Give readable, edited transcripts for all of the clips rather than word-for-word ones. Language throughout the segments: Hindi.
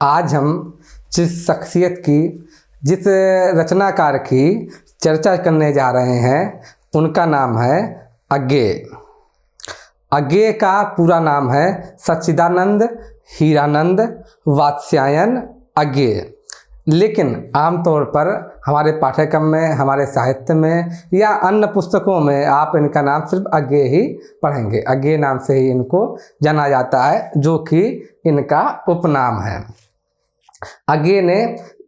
आज हम जिस शख्सियत की, जिस रचनाकार की चर्चा करने जा रहे हैं उनका नाम है अज्ञेय। अज्ञेय का पूरा नाम है सच्चिदानंद हीरानंद वात्स्यायन अज्ञेय। लेकिन आमतौर पर हमारे पाठ्यक्रम में, हमारे साहित्य में या अन्य पुस्तकों में आप इनका नाम सिर्फ अज्ञेय ही पढ़ेंगे। अज्ञेय नाम से ही इनको जाना जाता है, जो कि इनका उपनाम है। अज्ञेय ने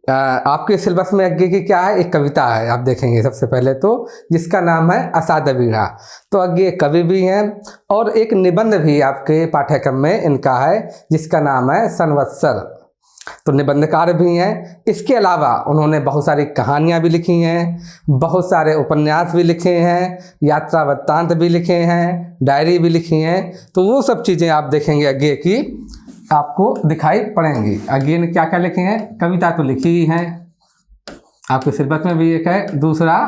आपके सिलेबस में अज्ञेय की क्या है, एक कविता है, आप देखेंगे सबसे पहले तो, जिसका नाम है अषाढ़ वीणा। तो अज्ञेय कवि भी हैं और एक निबंध भी आपके पाठ्यक्रम में इनका है, जिसका नाम है संवत्सर। तो निबंधकार भी हैं। इसके अलावा उन्होंने बहुत सारी कहानियाँ भी लिखी हैं, बहुत सारे उपन्यास भी लिखे हैं, यात्रा वृत्तांत भी लिखे हैं, डायरी भी लिखी हैं। तो वो सब चीज़ें आप देखेंगे अज्ञेय की आपको दिखाई पड़ेंगी। अज्ञेय ने क्या क्या लिखे हैं, कविता तो लिखी ही है, आपके सिलेबस में भी एक है। दूसरा,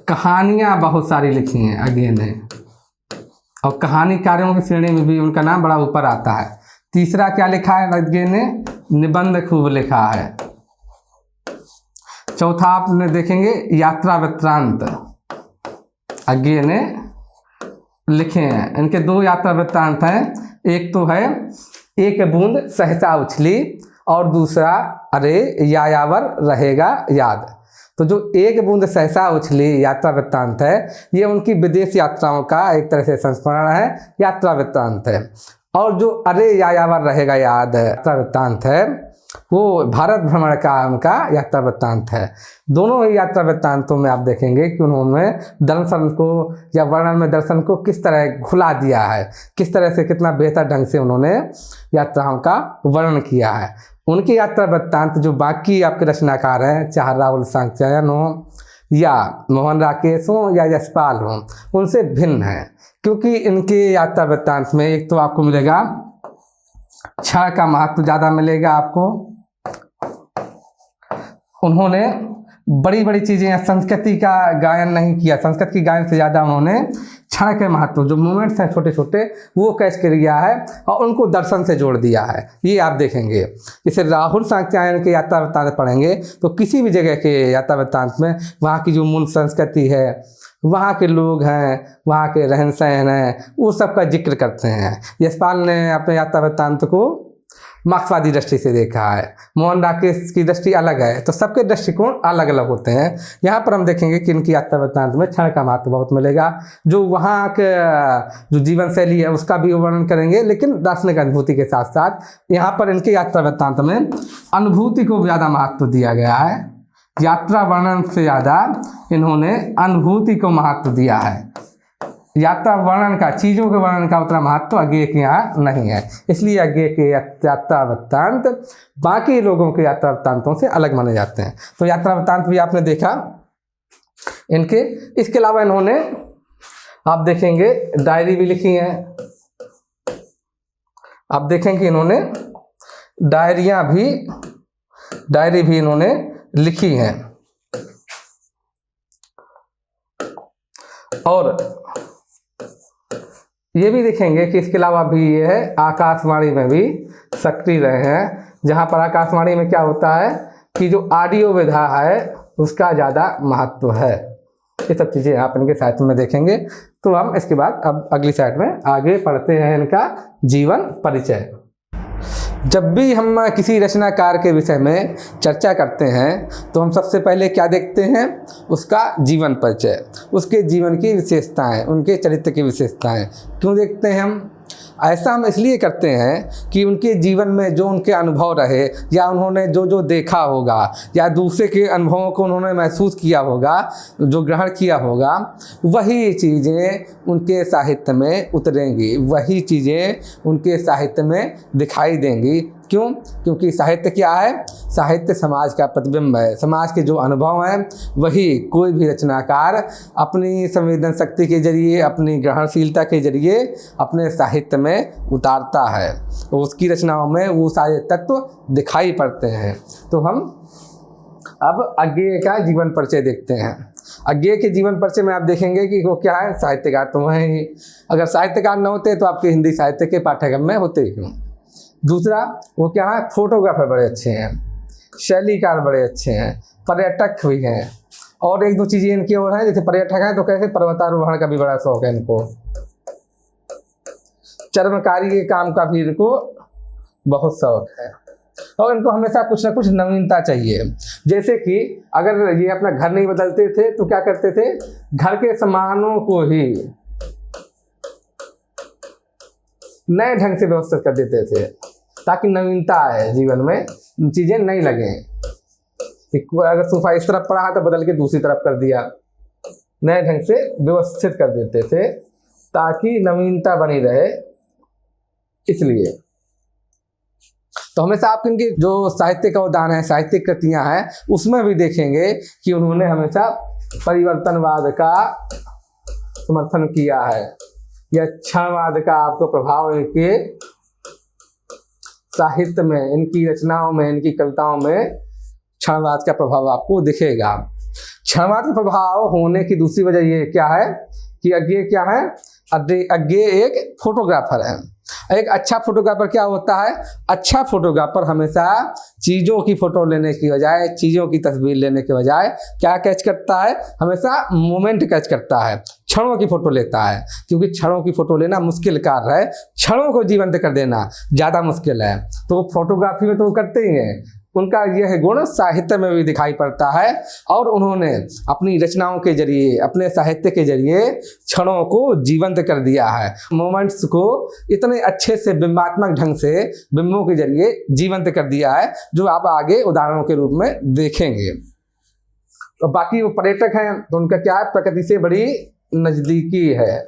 कहानियाँ बहुत सारी लिखी हैं अज्ञेय ने, और कहानीकारों की श्रेणी में भी उनका नाम बड़ा ऊपर आता है। तीसरा क्या लिखा है अज्ञेय ने, निबंध खूब लिखा है। चौथा आपने देखेंगे यात्रा वृत्तांत अज्ञेय ने लिखे हैं। इनके दो यात्रा वृत्तांत हैं, एक तो है एक बूंद सहसा उछली और दूसरा अरे यायावर रहेगा याद। तो जो एक बूंद सहसा उछली यात्रा वृत्तांत है, ये उनकी विदेश यात्राओं का एक तरह से संस्मरण है, यात्रा वृत्तांत है। और जो अरे यायावर रहेगा याद यात्रा वृत्तांत है, वो भारत भ्रमण का उनका यात्रा वृत्तांत है। दोनों ही यात्रा वृत्तांतों में आप देखेंगे कि उन्होंने दर्शन को या वर्णन में दर्शन को किस तरह घुला दिया है, किस तरह से कितना बेहतर ढंग से उन्होंने यात्राओं का वर्णन किया है। उनकी यात्रा वृत्तांत जो बाकी आपके रचनाकार हैं, चाहे राहुल सांख्यायन हो या मोहन राकेश हो या यशपाल हो, उनसे भिन्न है। क्योंकि इनके यात्रा वृत्तांत में एक तो आपको मिलेगा क्षण का महत्व ज़्यादा मिलेगा आपको। उन्होंने बड़ी बड़ी चीज़ें, संस्कृति का गायन नहीं किया, संस्कृत की गायन से ज़्यादा उन्होंने क्षण के महत्व, जो मोमेंट्स हैं छोटे छोटे, वो कैच किया है और उनको दर्शन से जोड़ दिया है। ये आप देखेंगे। जैसे राहुल सांख्यायन के यात्रा वृत्तांत पढ़ेंगे तो किसी भी जगह के यात्रा वृत्तांत में वहाँ की जो मूल संस्कृति है, वहाँ के लोग हैं, वहाँ के रहन सहन हैं, वो सब का जिक्र करते हैं। यशपाल ने अपने यात्रा वृत्तांत को मार्क्सवादी दृष्टि से देखा है, मोहन राकेश की दृष्टि अलग है, तो सबके दृष्टिकोण अलग अलग होते हैं। यहाँ पर हम देखेंगे कि इनकी यात्रा वृत्तांत में क्षण का महत्व बहुत मिलेगा। जो वहाँ के जो जीवन शैली है उसका भी वर्णन करेंगे, लेकिन दार्शनिक अनुभूति के साथ साथ यहाँ पर इनके यात्रा वृत्तांत में अनुभूति को ज़्यादा महत्व दिया गया है। यात्रा वर्णन से ज़्यादा इन्होंने अनुभूति को महत्व दिया है। यात्रा वर्णन का, चीज़ों के वर्णन का उतना महत्व अज्ञेय के यहाँ नहीं है। इसलिए अज्ञेय के यात्रा वृत्तांत बाकी लोगों के यात्रा वृत्तांतों से अलग माने जाते हैं। तो यात्रा वृत्तांत भी आपने देखा इनके। इसके अलावा इन्होंने, आप देखेंगे, डायरी भी लिखी है। आप देखेंगे इन्होंने डायरी भी इन्होंने लिखी हैं। और ये भी देखेंगे कि इसके अलावा भी ये है आकाशवाणी में भी सक्रिय रहे हैं, जहाँ पर आकाशवाणी में क्या होता है कि जो ऑडियो विधा है उसका ज़्यादा महत्व है। ये सब चीज़ें आप इनके साहित्य में देखेंगे। तो हम इसके बाद अब अगली साइड में आगे पढ़ते हैं इनका जीवन परिचय। जब भी हम किसी रचनाकार के विषय में चर्चा करते हैं तो हम सबसे पहले क्या देखते हैं, उसका जीवन परिचय, उसके जीवन की विशेषताएं, उनके चरित्र की विशेषताएं। क्यों देखते हैं हम? ऐसा हम इसलिए करते हैं कि उनके जीवन में जो उनके अनुभव रहे, या उन्होंने जो जो देखा होगा, या दूसरे के अनुभवों को उन्होंने महसूस किया होगा, जो ग्रहण किया होगा, वही चीज़ें उनके साहित्य में उतरेंगी, वही चीज़ें उनके साहित्य में दिखाई देंगी। क्यों? क्योंकि साहित्य क्या है? साहित्य समाज का प्रतिबिंब है। समाज के जो अनुभव हैं वही कोई भी रचनाकार अपनी संवेदन शक्ति के जरिए, अपनी ग्रहणशीलता के जरिए अपने साहित्य में उतारता है। तो उसकी रचनाओं में वो सारे तत्व दिखाई पड़ते हैं। तो हम अब अज्ञेय का जीवन परिचय देखते हैं। अज्ञेय के जीवन परिचय में आप देखेंगे कि वो क्या है, साहित्यकार तो हैं ही। अगर साहित्यकार न होते तो आपके हिंदी साहित्य के पाठ्यक्रम में होते ही क्यों। दूसरा वो क्या है, फोटोग्राफर बड़े अच्छे हैं, शैलीकार बड़े अच्छे हैं, पर्यटक भी हैं। और एक दो चीज़ें इनकी और हैं, जैसे पर्यटक हैं तो कैसे पर्वतारोहण का भी बड़ा शौक है इनको, चर्मकारी के काम का भी इनको बहुत शौक है। और इनको हमेशा कुछ ना कुछ नवीनता चाहिए। जैसे कि अगर ये अपना घर नहीं बदलते थे तो क्या करते थे, घर के सामानों को ही नए ढंग से व्यवस्थित कर देते थे ताकि नवीनता आए जीवन में, चीज़ें नहीं लगें। अगर सोफा इस तरफ पड़ा है तो बदल के दूसरी तरफ कर दिया, नए ढंग से व्यवस्थित कर देते थे ताकि नवीनता बनी रहे। इसलिए तो हमेशा आप इनकी जो साहित्य का उदाहरण है, साहित्यिक कृतियां हैं, उसमें भी देखेंगे कि उन्होंने हमेशा परिवर्तनवाद का समर्थन किया है, या क्षणवाद का आपको प्रभाव इनके साहित्य में, इनकी रचनाओं में, इनकी कविताओं में क्षणवाद का प्रभाव आपको दिखेगा। क्षणवाद का प्रभाव होने की दूसरी वजह ये क्या है कि अज्ञे क्या है, अज्ञे एक फोटोग्राफर है। एक अच्छा फोटोग्राफर क्या होता है, अच्छा फोटोग्राफर हमेशा चीज़ों की फोटो लेने की बजाय, चीज़ों की तस्वीर लेने के बजाय क्या कैच करता है, हमेशा मोमेंट कैच करता है, क्षणों की फोटो लेता है। क्योंकि क्षणों की फोटो लेना मुश्किल कार्य है, क्षणों को जीवंत कर देना ज़्यादा मुश्किल है। तो फोटोग्राफी में तो वो करते ही हैं, उनका यह गुण साहित्य में भी दिखाई पड़ता है। और उन्होंने अपनी रचनाओं के जरिए, अपने साहित्य के जरिए क्षणों को जीवंत कर दिया है, मोमेंट्स को इतने अच्छे से बिंबात्मक ढंग से बिंबों के जरिए जीवंत कर दिया है, जो आप आगे उदाहरणों के रूप में देखेंगे। और बाकी वो पर्यटक हैं तो उनका क्या है, प्रकृति से बड़ी नजदीकी है,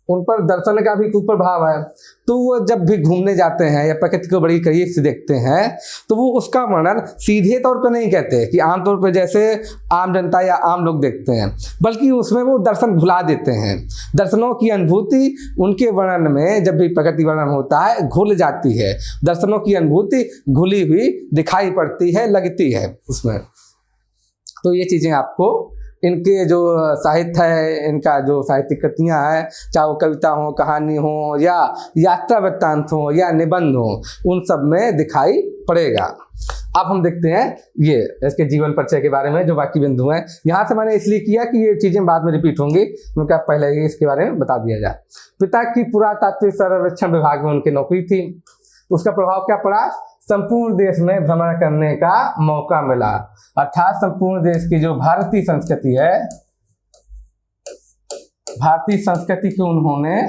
उन पर दर्शन का भी कुछ प्रभाव है। तो वो जब भी घूमने जाते हैं या प्रकृति को बड़ी करीब से देखते हैं तो वो उसका वर्णन सीधे तौर पर नहीं कहते कि आमतौर पर जैसे आम जनता या आम लोग देखते हैं, बल्कि उसमें वो दर्शन भुला देते हैं। दर्शनों की अनुभूति उनके वर्णन में, जब भी प्रकृति वर्णन होता है, घुल जाती है। दर्शनों की अनुभूति घुली हुई दिखाई पड़ती है, लगती है उसमें। तो ये चीज़ें आपको इनके जो साहित्य है, इनका जो साहित्यिक कृतियाँ हैं, चाहे वो कविता हो, कहानी हो, या यात्रा वृत्तांत हो, या निबंध हो, उन सब में दिखाई पड़ेगा। अब हम देखते हैं ये इसके जीवन परिचय के बारे में जो बाकी बिंदु हैं। यहाँ से मैंने इसलिए किया कि ये चीज़ें बाद में रिपीट होंगी, उनका पहले ही इसके बारे में बता दिया जाए। पिता की पुरातात्विक सर्वेक्षण विभाग में उनकी नौकरी थी, उसका प्रभाव क्या पड़ा, संपूर्ण देश में भ्रमण करने का मौका मिला। अर्थात संपूर्ण देश की जो भारतीय संस्कृति है, भारतीय संस्कृति को उन्होंने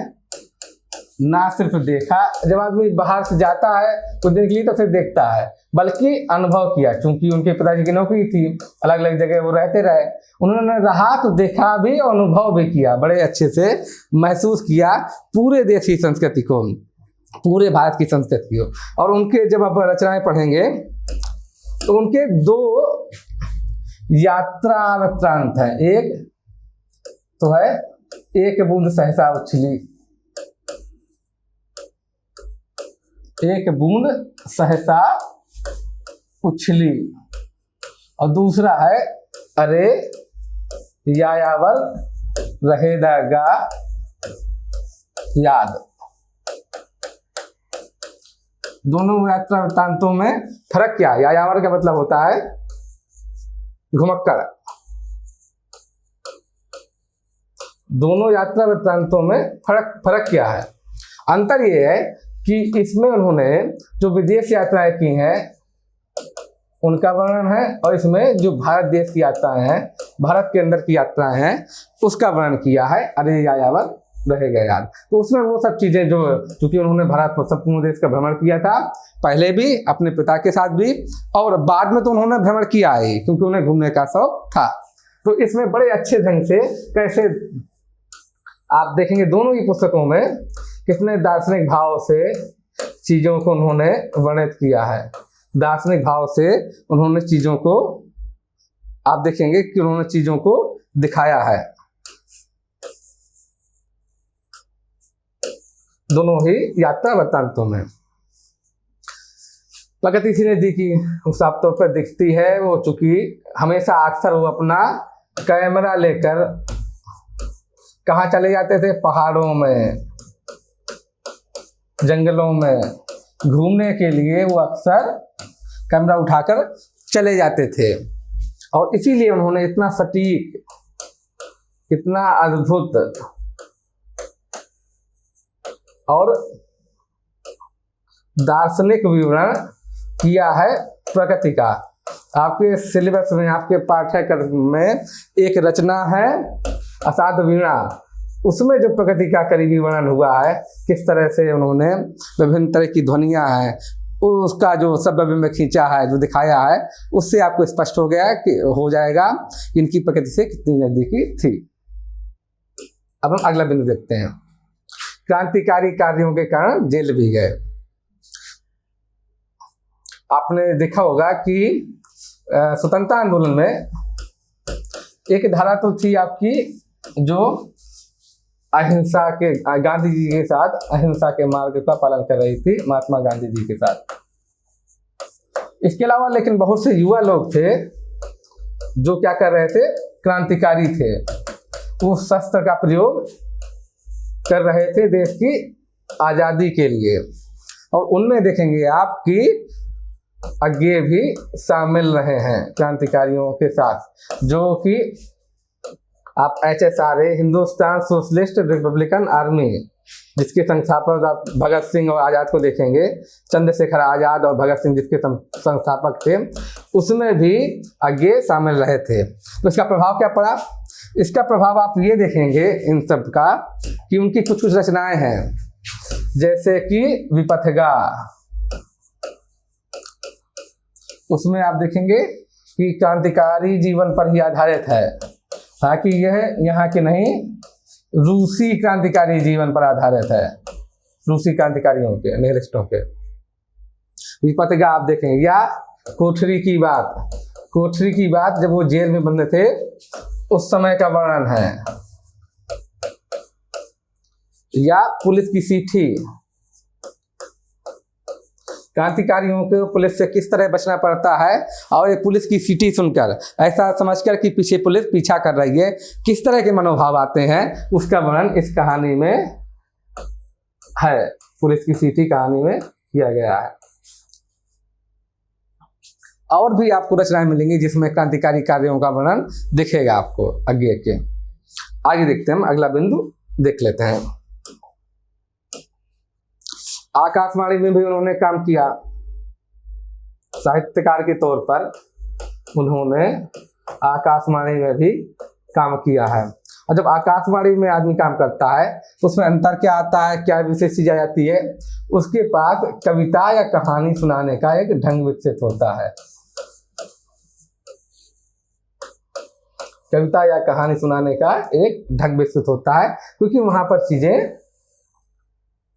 ना सिर्फ देखा, जब आदमी बाहर से जाता है कुछ दिन के लिए तो फिर देखता है, बल्कि अनुभव किया। चूंकि उनके पिताजी की नौकरी थी, अलग अलग जगह वो रहते रहे, उन्होंने रहा तो देखा भी, अनुभव भी किया, बड़े अच्छे से महसूस किया पूरे देश की संस्कृति को, पूरे भारत की संस्कृति को। और उनके जब आप रचनाएं पढ़ेंगे तो उनके दो यात्रा वृत्तांत हैं। एक तो है एक बूंद सहसा उछली, एक बूंद सहसा उछली, और दूसरा है अरे यायावर रहेगा याद। दोनों यात्रा वृत्तांतों में फर्क क्या है? यायावर का मतलब होता है घुमक्कड़। दोनों यात्रा वृत्तांतों में फर्क क्या है? अंतर ये है कि इसमें उन्होंने जो विदेश यात्राएं की हैं उनका वर्णन है, और इसमें जो भारत देश की यात्राएं हैं, भारत के अंदर की यात्राएं हैं, उसका वर्णन किया है अरे यायावर रहेगा याद। तो उसमें वो सब चीज़ें जो, चूंकि उन्होंने भारत संपूर्ण देश का भ्रमण किया था, पहले भी अपने पिता के साथ भी, और बाद में तो उन्होंने भ्रमण किया है क्योंकि उन्हें घूमने का शौक था। तो इसमें बड़े अच्छे ढंग से कैसे आप देखेंगे दोनों ही पुस्तकों में कितने दार्शनिक भाव से चीज़ों को उन्होंने वर्णित किया है। दार्शनिक भाव से उन्होंने चीज़ों को, आप देखेंगे कि उन्होंने चीज़ों को दिखाया है, दोनों ही यात्रा वृत्तांतों में। प्रकृति सी नजदीकी साफ तौर पर दिखती है वो, चूंकि हमेशा अक्सर वो अपना कैमरा लेकर कहाँ चले जाते थे, पहाड़ों में, जंगलों में घूमने के लिए वो अक्सर कैमरा उठाकर चले जाते थे, और इसीलिए उन्होंने इतना सटीक, इतना अद्भुत और दार्शनिक विवरण किया है प्रकृति का। आपके सिलेबस में, आपके पाठ्यक्रम में एक रचना है असाध्य वीणा, उसमें जो प्रकृति का करीबी वर्णन हुआ है, किस तरह से उन्होंने विभिन्न तरह की ध्वनियाँ हैं, उसका जो शब्द में खींचा है, जो दिखाया है, उससे आपको स्पष्ट हो गया कि हो जाएगा इनकी प्रकृति से कितनी नजदीकी थी। अब हम अगला बिंदु देखते हैं। क्रांतिकारी कार्यों के कारण जेल भी गए। आपने देखा होगा कि स्वतंत्रता आंदोलन में एक धारा तो थी आपकी जो अहिंसा के, गांधी जी के साथ अहिंसा के मार्ग का पालन कर रही थी, महात्मा गांधी जी के साथ। इसके अलावा लेकिन बहुत से युवा लोग थे जो क्या कर रहे थे, क्रांतिकारी थे, वो शस्त्र का प्रयोग कर रहे थे देश की आज़ादी के लिए। और उनमें देखेंगे आप कि आगे भी शामिल रहे हैं क्रांतिकारियों के साथ, जो कि आप HSRA, Hindustan socialist Republican army, जिसके संस्थापक आप भगत सिंह और आज़ाद को देखेंगे, चंद्रशेखर आज़ाद और भगत सिंह जिसके संस्थापक थे, उसमें भी आगे शामिल रहे थे। तो इसका प्रभाव क्या पड़ा? इसका प्रभाव आप ये देखेंगे इन सब का कि उनकी कुछ कुछ रचनाएं हैं, जैसे कि विपथगा, उसमें आप देखेंगे कि क्रांतिकारी जीवन पर ही आधारित है, ताकि यह यहाँ के नहीं, रूसी क्रांतिकारी जीवन पर आधारित है, रूसी क्रांतिकारियों के, निहिलिस्टों के। विपथगा आप देखेंगे, या कोठरी की बात, कोठरी की बात जब वो जेल में बंद थे उस समय का वर्णन है, या पुलिस की चिट्ठी, क्रांतिकारियों को पुलिस से किस तरह बचना पड़ता है, और ये पुलिस की सीटी सुनकर ऐसा समझकर कि पीछे पुलिस पीछा कर रही है, किस तरह के मनोभाव आते हैं, उसका वर्णन इस कहानी में है, पुलिस की सीटी कहानी में किया गया है। और भी आपको रचनाएं मिलेंगी जिसमें क्रांतिकारी कार्यों का वर्णन दिखेगा आपको आगे के। आगे देखते हैं, हम अगला बिंदु देख लेते हैं। आकाशवाणी में भी उन्होंने काम किया, साहित्यकार के तौर पर उन्होंने आकाशवाणी में भी काम किया है। और जब आकाशवाणी में आदमी काम करता है तो उसमें अंतर क्या आता है, क्या विशेष चीज आ जाती है, उसके पास कविता या कहानी सुनाने का एक ढंग विकसित होता है, कविता या कहानी सुनाने का एक ढंग विकसित होता है, क्योंकि वहां पर चीजें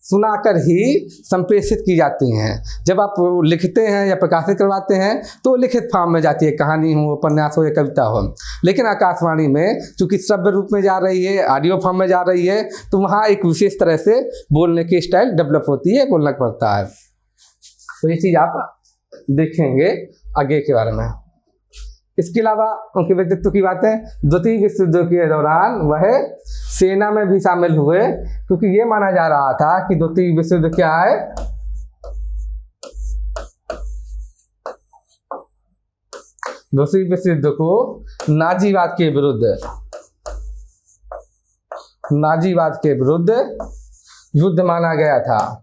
सुनाकर ही संप्रेषित की जाती हैं। जब आप लिखते हैं या प्रकाशित करवाते हैं तो लिखित फॉर्म में जाती है, कहानी हो, उपन्यास हो या कविता हो। लेकिन आकाशवाणी में चूंकि श्रव्य रूप में जा रही है, ऑडियो फॉर्म में जा रही है, तो वहाँ एक विशेष तरह से बोलने की स्टाइल डेवलप होती है, बोलना पड़ता है। तो ये चीज़ आप देखेंगे आगे के बारे में। इसके अलावा उनके व्यक्तित्व की बातें, द्वितीय विश्व युद्ध के दौरान वह सेना में भी शामिल हुए, क्योंकि ये माना जा रहा था कि द्वितीय विश्व युद्ध क्या है, द्वितीय विश्व युद्ध को नाजीवाद के विरुद्ध युद्ध माना गया था,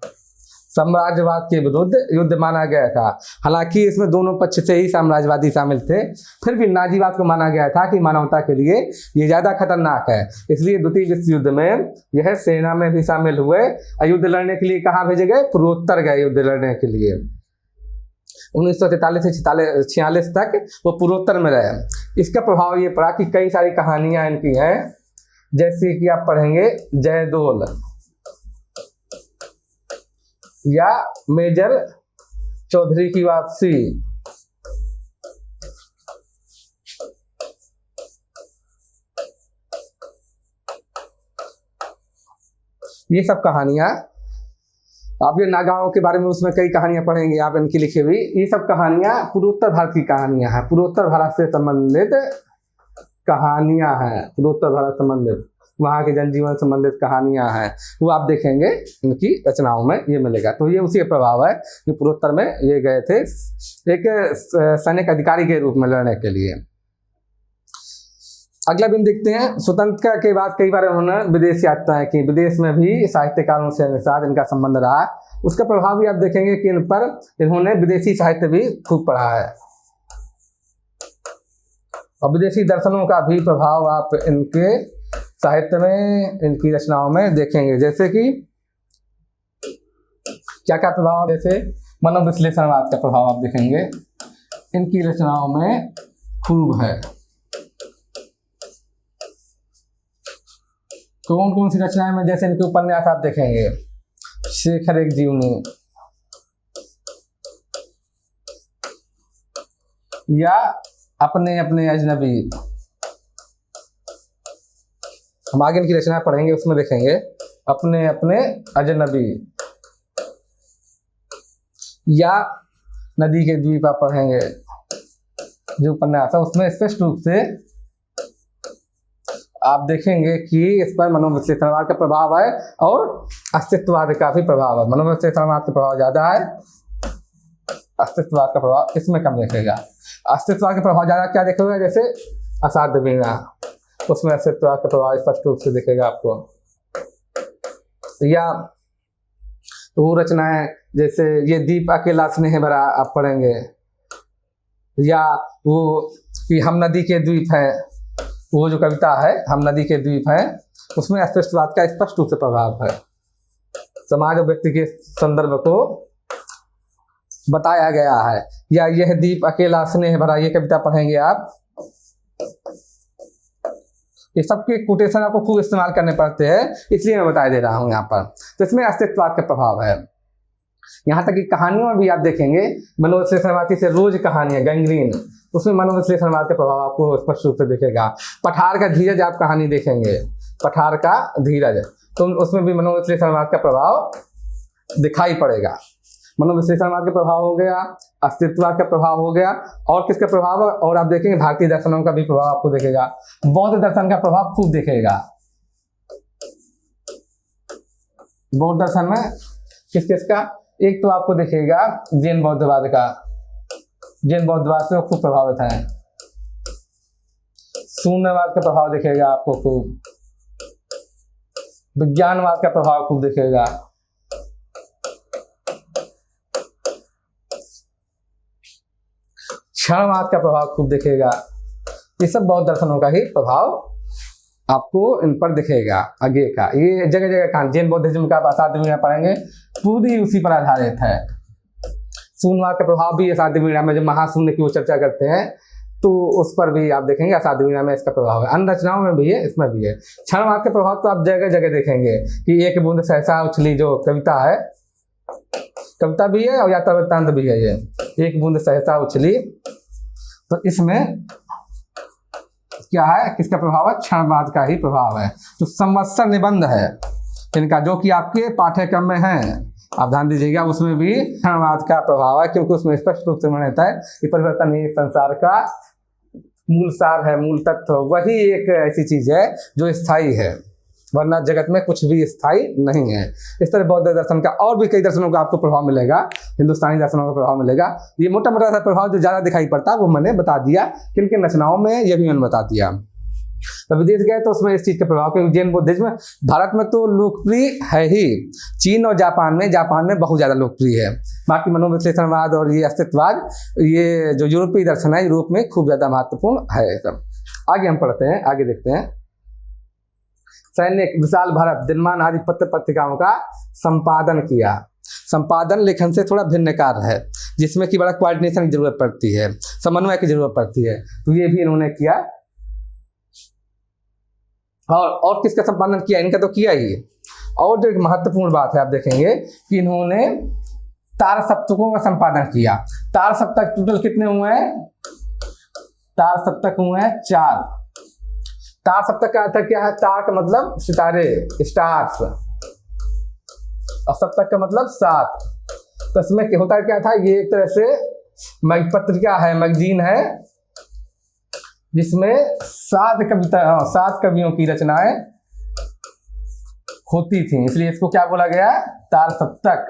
साम्राज्यवाद के विरुद्ध युद्ध माना गया था। हालांकि इसमें दोनों पक्ष से ही साम्राज्यवादी शामिल थे, फिर भी नाजीवाद को माना गया था कि मानवता के लिए ये ज़्यादा खतरनाक है। इसलिए द्वितीय विश्व युद्ध में यह सेना में भी शामिल हुए। युद्ध लड़ने के लिए कहाँ भेजे गए? पूर्वोत्तर गए युद्ध लड़ने के लिए। 1943 से 46 तक वो पूर्वोत्तर में रहे। इसका प्रभाव ये पड़ा कि कई सारी कहानियाँ इनकी हैं, जैसे कि आप पढ़ेंगे जयदोल या मेजर चौधरी की वापसी, ये सब कहानियां आप ये नागाओं के बारे में उसमें कई कहानियां पढ़ेंगे आप इनकी लिखी हुई। ये सब कहानियां पूर्वोत्तर भारत की कहानियां हैं, पूर्वोत्तर भारत से संबंधित कहानियां हैं, पूर्वोत्तर भारत संबंधित। वहाँ के जनजीवन संबंधित कहानियाँ हैं, वो आप देखेंगे इनकी रचनाओं में ये मिलेगा। तो ये उसी का प्रभाव है कि पूर्वोत्तर में ये गए थे एक सैनिक अधिकारी के रूप में लड़ने के लिए। अगला बिंदु देखते हैं, स्वतंत्रता के बाद कई बार उन्होंने विदेश यात्राएं की, विदेश में भी साहित्यकारों से साथ इनका संबंध रहा। उसका प्रभाव भी आप देखेंगे कि इन पर इन्होंने विदेशी साहित्य भी खूब पढ़ा है और विदेशी दर्शनों का भी प्रभाव आप इनके साहित्य में, इनकी रचनाओं में देखेंगे। जैसे कि क्या क्या प्रभाव, जैसे मनोविश्लेषणवाद का प्रभाव आप देखेंगे इनकी रचनाओं में खूब है। कौन कौन सी रचनाएं में, जैसे इनके उपन्यास आप देखेंगे, शेखर एक जीवनी या अपने अपने अजनबी। हम आगे इनकी रचनाएं पढ़ेंगे, उसमें देखेंगे अपने अपने अजनबी या नदी के द्वीप आप पढ़ेंगे जो उपन्यास है, उसमें स्पष्ट रूप से आप देखेंगे कि इस पर मनोविश्लेषणवाद का प्रभाव है और अस्तित्ववाद का भी प्रभाव है। मनोविश्लेषणवाद का प्रभाव ज़्यादा है, अस्तित्ववाद का प्रभाव इसमें कम देखेगा। अस्तित्ववाद का प्रभाव ज़्यादा क्या देखेगा, जैसे असाध्य वीणा, उसमें अस्तित्ववाद का प्रभाव स्पष्ट रूप से दिखेगा आपको। या वो रचनाएं जैसे ये दीप अकेला स्नेह भरा आप पढ़ेंगे, या वो कि हम नदी के द्वीप हैं, वो जो कविता है हम नदी के द्वीप हैं, उसमें अस्तित्ववाद का स्पष्ट रूप से प्रभाव है। समाज और व्यक्ति के संदर्भ को बताया गया है। या यह दीप अकेला स्नेह भरा, ये कविता पढ़ेंगे आप, ये सबके कोटेशन आपको खूब इस्तेमाल करने पड़ते हैं, इसलिए मैं बता दे रहा हूँ यहाँ पर। तो इसमें अस्तित्ववाद का प्रभाव है। यहाँ तक कि कहानियों में भी आप देखेंगे मनोविश्लेषणवादी से रोज कहानियाँ गैंग्रीन, उसमें मनोविश्लेषणवाद का प्रभाव आपको स्पष्ट रूप से दिखेगा। पठार का धीरज आप कहानी देखेंगे, पठार का धीरज, तो उसमें भी मनोविश्लेषणवाद का प्रभाव दिखाई पड़ेगा। मनोविश्लेषणवाद का प्रभाव हो गया, अस्तित्ववाद का प्रभाव हो गया, और किसका प्रभाव, और आप देखेंगे भारतीय दर्शनों का भी प्रभाव आपको दिखेगा। बौद्ध दर्शन का प्रभाव खूब दिखेगा। बौद्ध दर्शन में किस किस का, एक तो आपको दिखेगा जैन बौद्धवाद का, जैन बौद्धवाद से खूब प्रभावित है। शून्यवाद का प्रभाव दिखेगा आपको खूब, विज्ञानवाद का प्रभाव खूब दिखेगा, क्षणवाद का प्रभाव खूब दिखेगा। ये सब बौद्ध दर्शनों का ही प्रभाव आपको इन पर दिखेगा। आगे का ये जगह जगह का जैन बौद्धिज्म का आप असाध्य वीणा पढ़ेंगे, पूरी उसी पर आधारित है। शून्यवाद का प्रभाव भी असाध्य वीणा में, जब महाशून्य की वो चर्चा करते हैं तो उस पर भी आप देखेंगे असाध्य वीणा में इसका प्रभाव है। अन्य रचनाओं में भी है, इसमें भी है। क्षणवाद का प्रभाव तो आप जगह जगह देखेंगे कि एक बूंद सहसा उछली जो कविता है, कविता भी है और यात्रा वृत्तांत भी है। ये एक बूंद सहसा उछली, तो इसमें क्या है, किसका प्रभाव है, क्षणवाद का ही प्रभाव है। तो संवत्सर निबंध है इनका, जो कि आपके पाठ्यक्रम में है, आप ध्यान दीजिएगा, उसमें भी क्षणवाद का प्रभाव है, क्योंकि उसमें स्पष्ट रूप से मान्यता है कि परिवर्तन ही संसार का मूल सार है, मूल तत्व, वही एक ऐसी चीज है जो स्थायी है, वरना जगत में कुछ भी स्थायी नहीं है। इस तरह बौद्ध दर्शन का और भी कई दर्शनों का आपको प्रभाव मिलेगा, हिंदुस्तानी दर्शनों का प्रभाव मिलेगा। ये मोटा मोटा सा प्रभाव जो ज़्यादा दिखाई पड़ता है वो मैंने बता दिया, किन किन रचनाओं में ये भी मैंने बता दिया। तो विदेश गए तो उसमें इस चीज़ का प्रभाव, क्योंकि जैन बुद्धिज्म भारत में तो लोकप्रिय है ही, चीन और जापान में बहुत ज़्यादा लोकप्रिय है। बाकी मनोविश्लेषणवाद और ये अस्तित्ववाद, ये जो यूरोपीय दर्शन है, यूरोप में खूब ज़्यादा महत्वपूर्ण है सब। आगे हम पढ़ते हैं, आगे देखते हैं। सैनिक विशाल भारत दिनमान आदि पत्र पत्रिकाओं का संपादन किया। संपादन लेखन से थोड़ा भिन्न कार्य है, जिसमें कि बड़ा कोऑर्डिनेशन की जरूरत पड़ती है, समन्वय की जरूरत पड़ती है, तो ये भी इन्होंने किया। और किसका संपादन किया, इनका तो किया ही। और जो एक महत्वपूर्ण बात है, आप देखेंगे कि इन्होंने तार सप्तकों का संपादन किया। तार सप्तक टोटल कितने हुए हैं, तार सप्तक हुए हैं 4। तार सप्तक का अर्थ क्या है, तार का मतलब सितारे, स्टार्स, और सप्तक का मतलब 7। तो इसमें होता क्या था, ये एक तरह से पत्रिका है, मैगजीन है, जिसमें 7 कवियों की रचनाएं होती थी, इसलिए इसको क्या बोला गया, ताल सप्तक।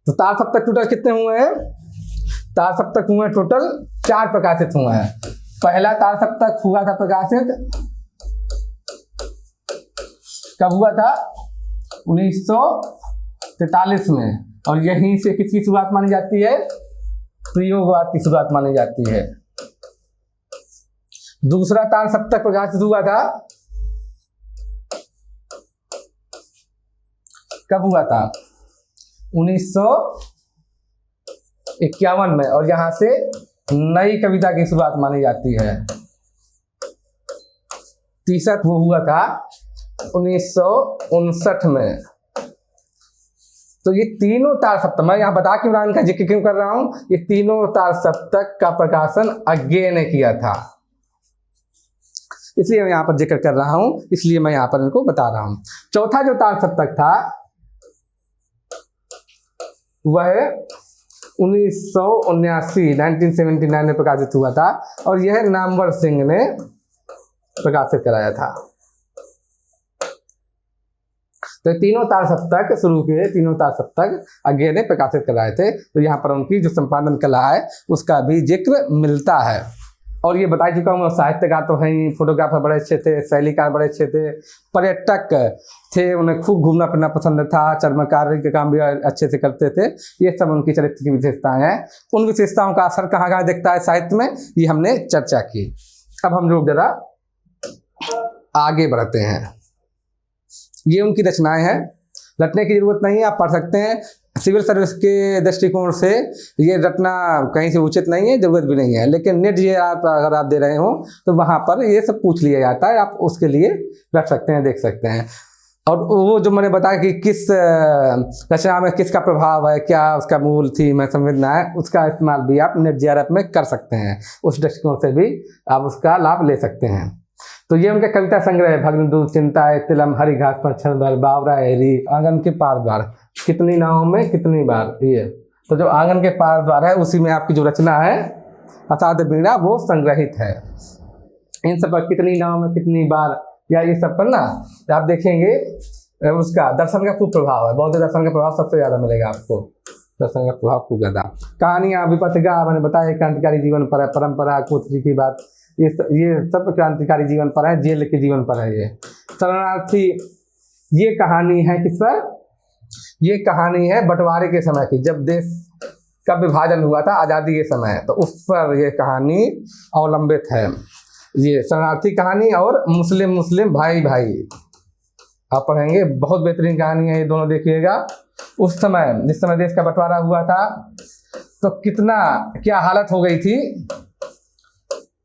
तो ताल सप्तक टोटल कितने हुए हैं, ताल सप्तक हुए टोटल 4 प्रकाशित हुए हैं। पहला ताल सप्तक हुआ था प्रकाशित, कब हुआ था, 1943 में, और यहीं से किसकी शुरुआत मानी जाती है, प्रयोगवाद की शुरुआत मानी जाती है। दूसरा ताल सप्तक प्रकाशित हुआ था, कब हुआ था, 1951 में, और यहां से नई कविता की शुरुआत मानी जाती है। तीसरा वो हुआ था 1959 में। तो ये तीनों ताल सप्तक, मैं यहाँ बता क्यों रहा हूं, इनका जिक्र क्यों कर रहा हूं, ये तीनों ताल सप्तक का प्रकाशन अज्ञेय ने किया था, इसलिए मैं यहाँ पर जिक्र कर रहा हूं, इसलिए मैं यहाँ पर इनको बता रहा हूं। चौथा जो ताल सप्तक था वह 1979 में प्रकाशित हुआ था, और यह नामवर सिंह ने प्रकाशित कराया था। तो तीनों ताल सप्तक शुरू किए, तीनों ताल सप्तक अज्ञेय ने प्रकाशित कराए थे। तो यहाँ पर उनकी जो संपादन कला है उसका भी जिक्र मिलता है। और ये बता चुका हूँ, साहित्यकार तो हैं ही, फोटोग्राफर बड़े अच्छे थे, शैलीकार बड़े अच्छे थे, पर्यटक थे, उन्हें खूब घूमना फिरना पसंद था, चर्मकारी के काम भी अच्छे से करते थे। ये सब उनकी चरित्र की विशेषताएं हैं। उन विशेषताओं का असर कहाँ कहाँ दिखता है साहित्य में, ये हमने चर्चा की। अब हम लोग जरा आगे बढ़ते हैं। ये उनकी रचनाएं हैं, रटने की जरूरत नहीं है, आप पढ़ सकते हैं। सिविल सर्विस के दृष्टिकोण से ये रटना कहीं से उचित नहीं है, जरूरत भी नहीं है, लेकिन नेट ये आप अगर आप दे रहे हो तो वहाँ पर ये सब पूछ लिया जाता है, आप उसके लिए रख सकते हैं, देख सकते हैं। और वो जो मैंने बताया कि किस रचना में किसका प्रभाव है, क्या उसका मूल थीम है, संवेदना है, उसका इस्तेमाल भी आप नेट जीआरएफ में कर सकते हैं। उस दृष्टिकोण से भी आप उसका लाभ ले सकते हैं। तो ये उनका कविता संग्रह है, भग्न दूत चिंताएं तिलम हरि घास पर क्षण भर बावरा हेरी आंगन के पार द्वार, कितनी नावों में कितनी बार। ये तो जो आंगन के पार द्वार है उसी में आपकी जो रचना है असाध्य वीणा वो संग्रहित है। इन सब पर कितनी नावों में कितनी बार, या ये सब पर ना आप देखेंगे उसका दर्शन का खूब प्रभाव है, बौद्ध दर्शन का प्रभाव सबसे ज्यादा मिलेगा आपको, दर्शन का प्रभाव खूब ज्यादा। कहानियां विपत्तिका मैंने बताया, क्रांतिकारी जीवन पर है, परंपरा कोतरी की बात, ये सब क्रांतिकारी जीवन पर है, जेल के जीवन पर है। ये शरणार्थी, ये कहानी है किस पर, ये कहानी है बंटवारे के समय की, जब देश का विभाजन हुआ था आज़ादी के समय, तो उस पर ये कहानी अवलंबित है। ये शरणार्थी कहानी और मुस्लिम भाई भाई आप पढ़ेंगे, बहुत बेहतरीन कहानी है ये दोनों, देखिएगा। उस समय जिस समय देश का बंटवारा हुआ था तो कितना क्या हालत हो गई थी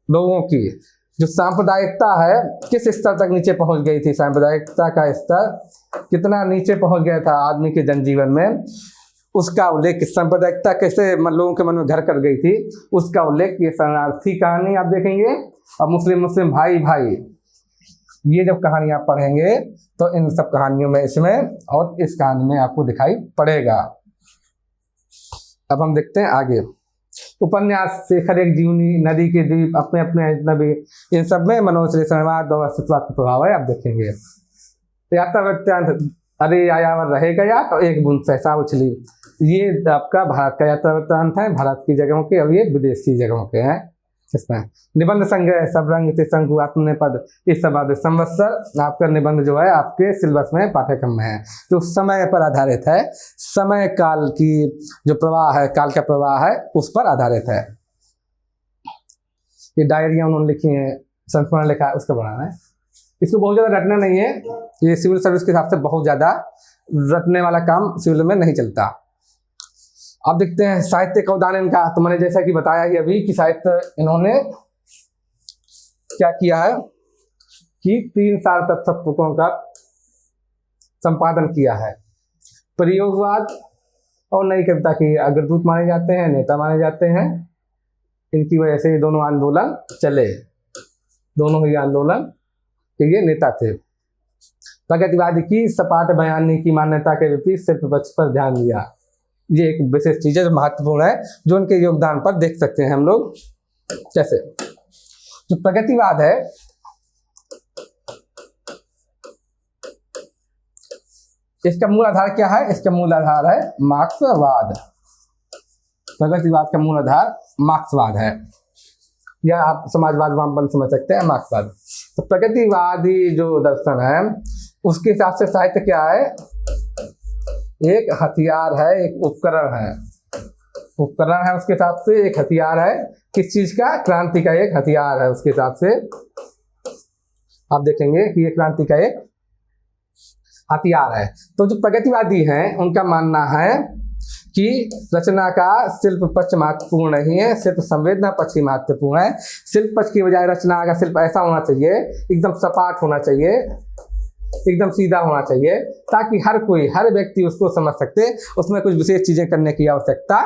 लोगों की, जो सांप्रदायिकता है किस स्तर तक नीचे पहुंच गई थी, सांप्रदायिकता का स्तर कितना नीचे पहुंच गया था आदमी के जनजीवन में, उसका उल्लेख, सांप्रदायिकता कैसे लोगों के मन में घर कर गई थी, उसका उल्लेख ये शरणार्थी कहानी आप देखेंगे। और मुस्लिम भाई भाई, ये जब कहानी आप पढ़ेंगे तो इन सब कहानियों में इसमें और इस कहानी में आपको दिखाई पड़ेगा। अब हम देखते हैं आगे। उपन्यास शेखर एक जीवनी, नदी के द्वीप, अपने अपने अजनबी, इन सब में मनोश्लेषणवाद और अस्तित्ववाद का प्रभाव है, आप देखेंगे। यात्रा वृत्तांत, अरे यायावर रहे गया तो एक बूंद सहसा उछली, ये आपका भारत का यात्रा वृत्तांत है, भारत की जगहों के, अब ये विदेशी जगहों के हैं। इसमें निबंध संग्रह, सब रंग शंकु आत्मने पद, इस सब संवत्सर, आपका निबंध जो है आपके सिलेबस में पाठ्यक्रम में है, तो समय पर आधारित है, समय काल की जो प्रवाह है, काल का प्रवाह है उस पर आधारित है। ये डायरिया उन्होंने लिखी है, संस्मरण लिखा है, उसका बनाना है। इसको बहुत ज़्यादा रटना नहीं है, ये सिविल सर्विस के हिसाब से बहुत ज़्यादा रटने वाला काम सिविल में नहीं चलता। अब देखते हैं साहित्य का अवदान इनका, तो मैंने जैसा कि बताया ही अभी कि साहित्य इन्होंने क्या किया है कि 3 साल तक सब पुस्तकों का संपादन किया है। प्रयोगवाद और नई कविता के अग्रदूत माने जाते हैं, नेता माने जाते हैं। इनकी वजह से ये दोनों आंदोलन चले, दोनों ही आंदोलन के ये नेता थे। प्रगतिवादी की सपाट बयानी की मान्यता के विपरीत सिर्फ पक्ष पर ध्यान दिया, ये एक विशेष चीज़ है जो महत्वपूर्ण है, जो उनके योगदान पर देख सकते हैं हम लोग। जैसे जो प्रगतिवाद है इसका मूल आधार क्या है? इसका मूल आधार है मार्क्सवाद। प्रगतिवाद का मूल आधार मार्क्सवाद है, या आप समाजवाद वामपंथ समझ सकते हैं, मार्क्सवाद। तो प्रगतिवादी जो दर्शन है उसके हिसाब से साहित्य क्या है? एक हथियार है, एक उपकरण है। उपकरण है उसके हिसाब से, एक हथियार है। किस चीज का? क्रांति का एक हथियार है उसके हिसाब से। आप देखेंगे कि ये क्रांति का एक हथियार है। तो जो प्रगतिवादी हैं उनका मानना है कि रचना का शिल्प पक्ष महत्वपूर्ण नहीं है, सिर्फ संवेदना पक्ष ही महत्वपूर्ण है। शिल्प पक्ष की बजाय रचना का शिल्प ऐसा होना चाहिए, एकदम सपाट होना चाहिए, एकदम सीधा होना चाहिए, ताकि हर कोई, हर व्यक्ति उसको समझ सकते, उसमें कुछ विशेष चीजें करने की आवश्यकता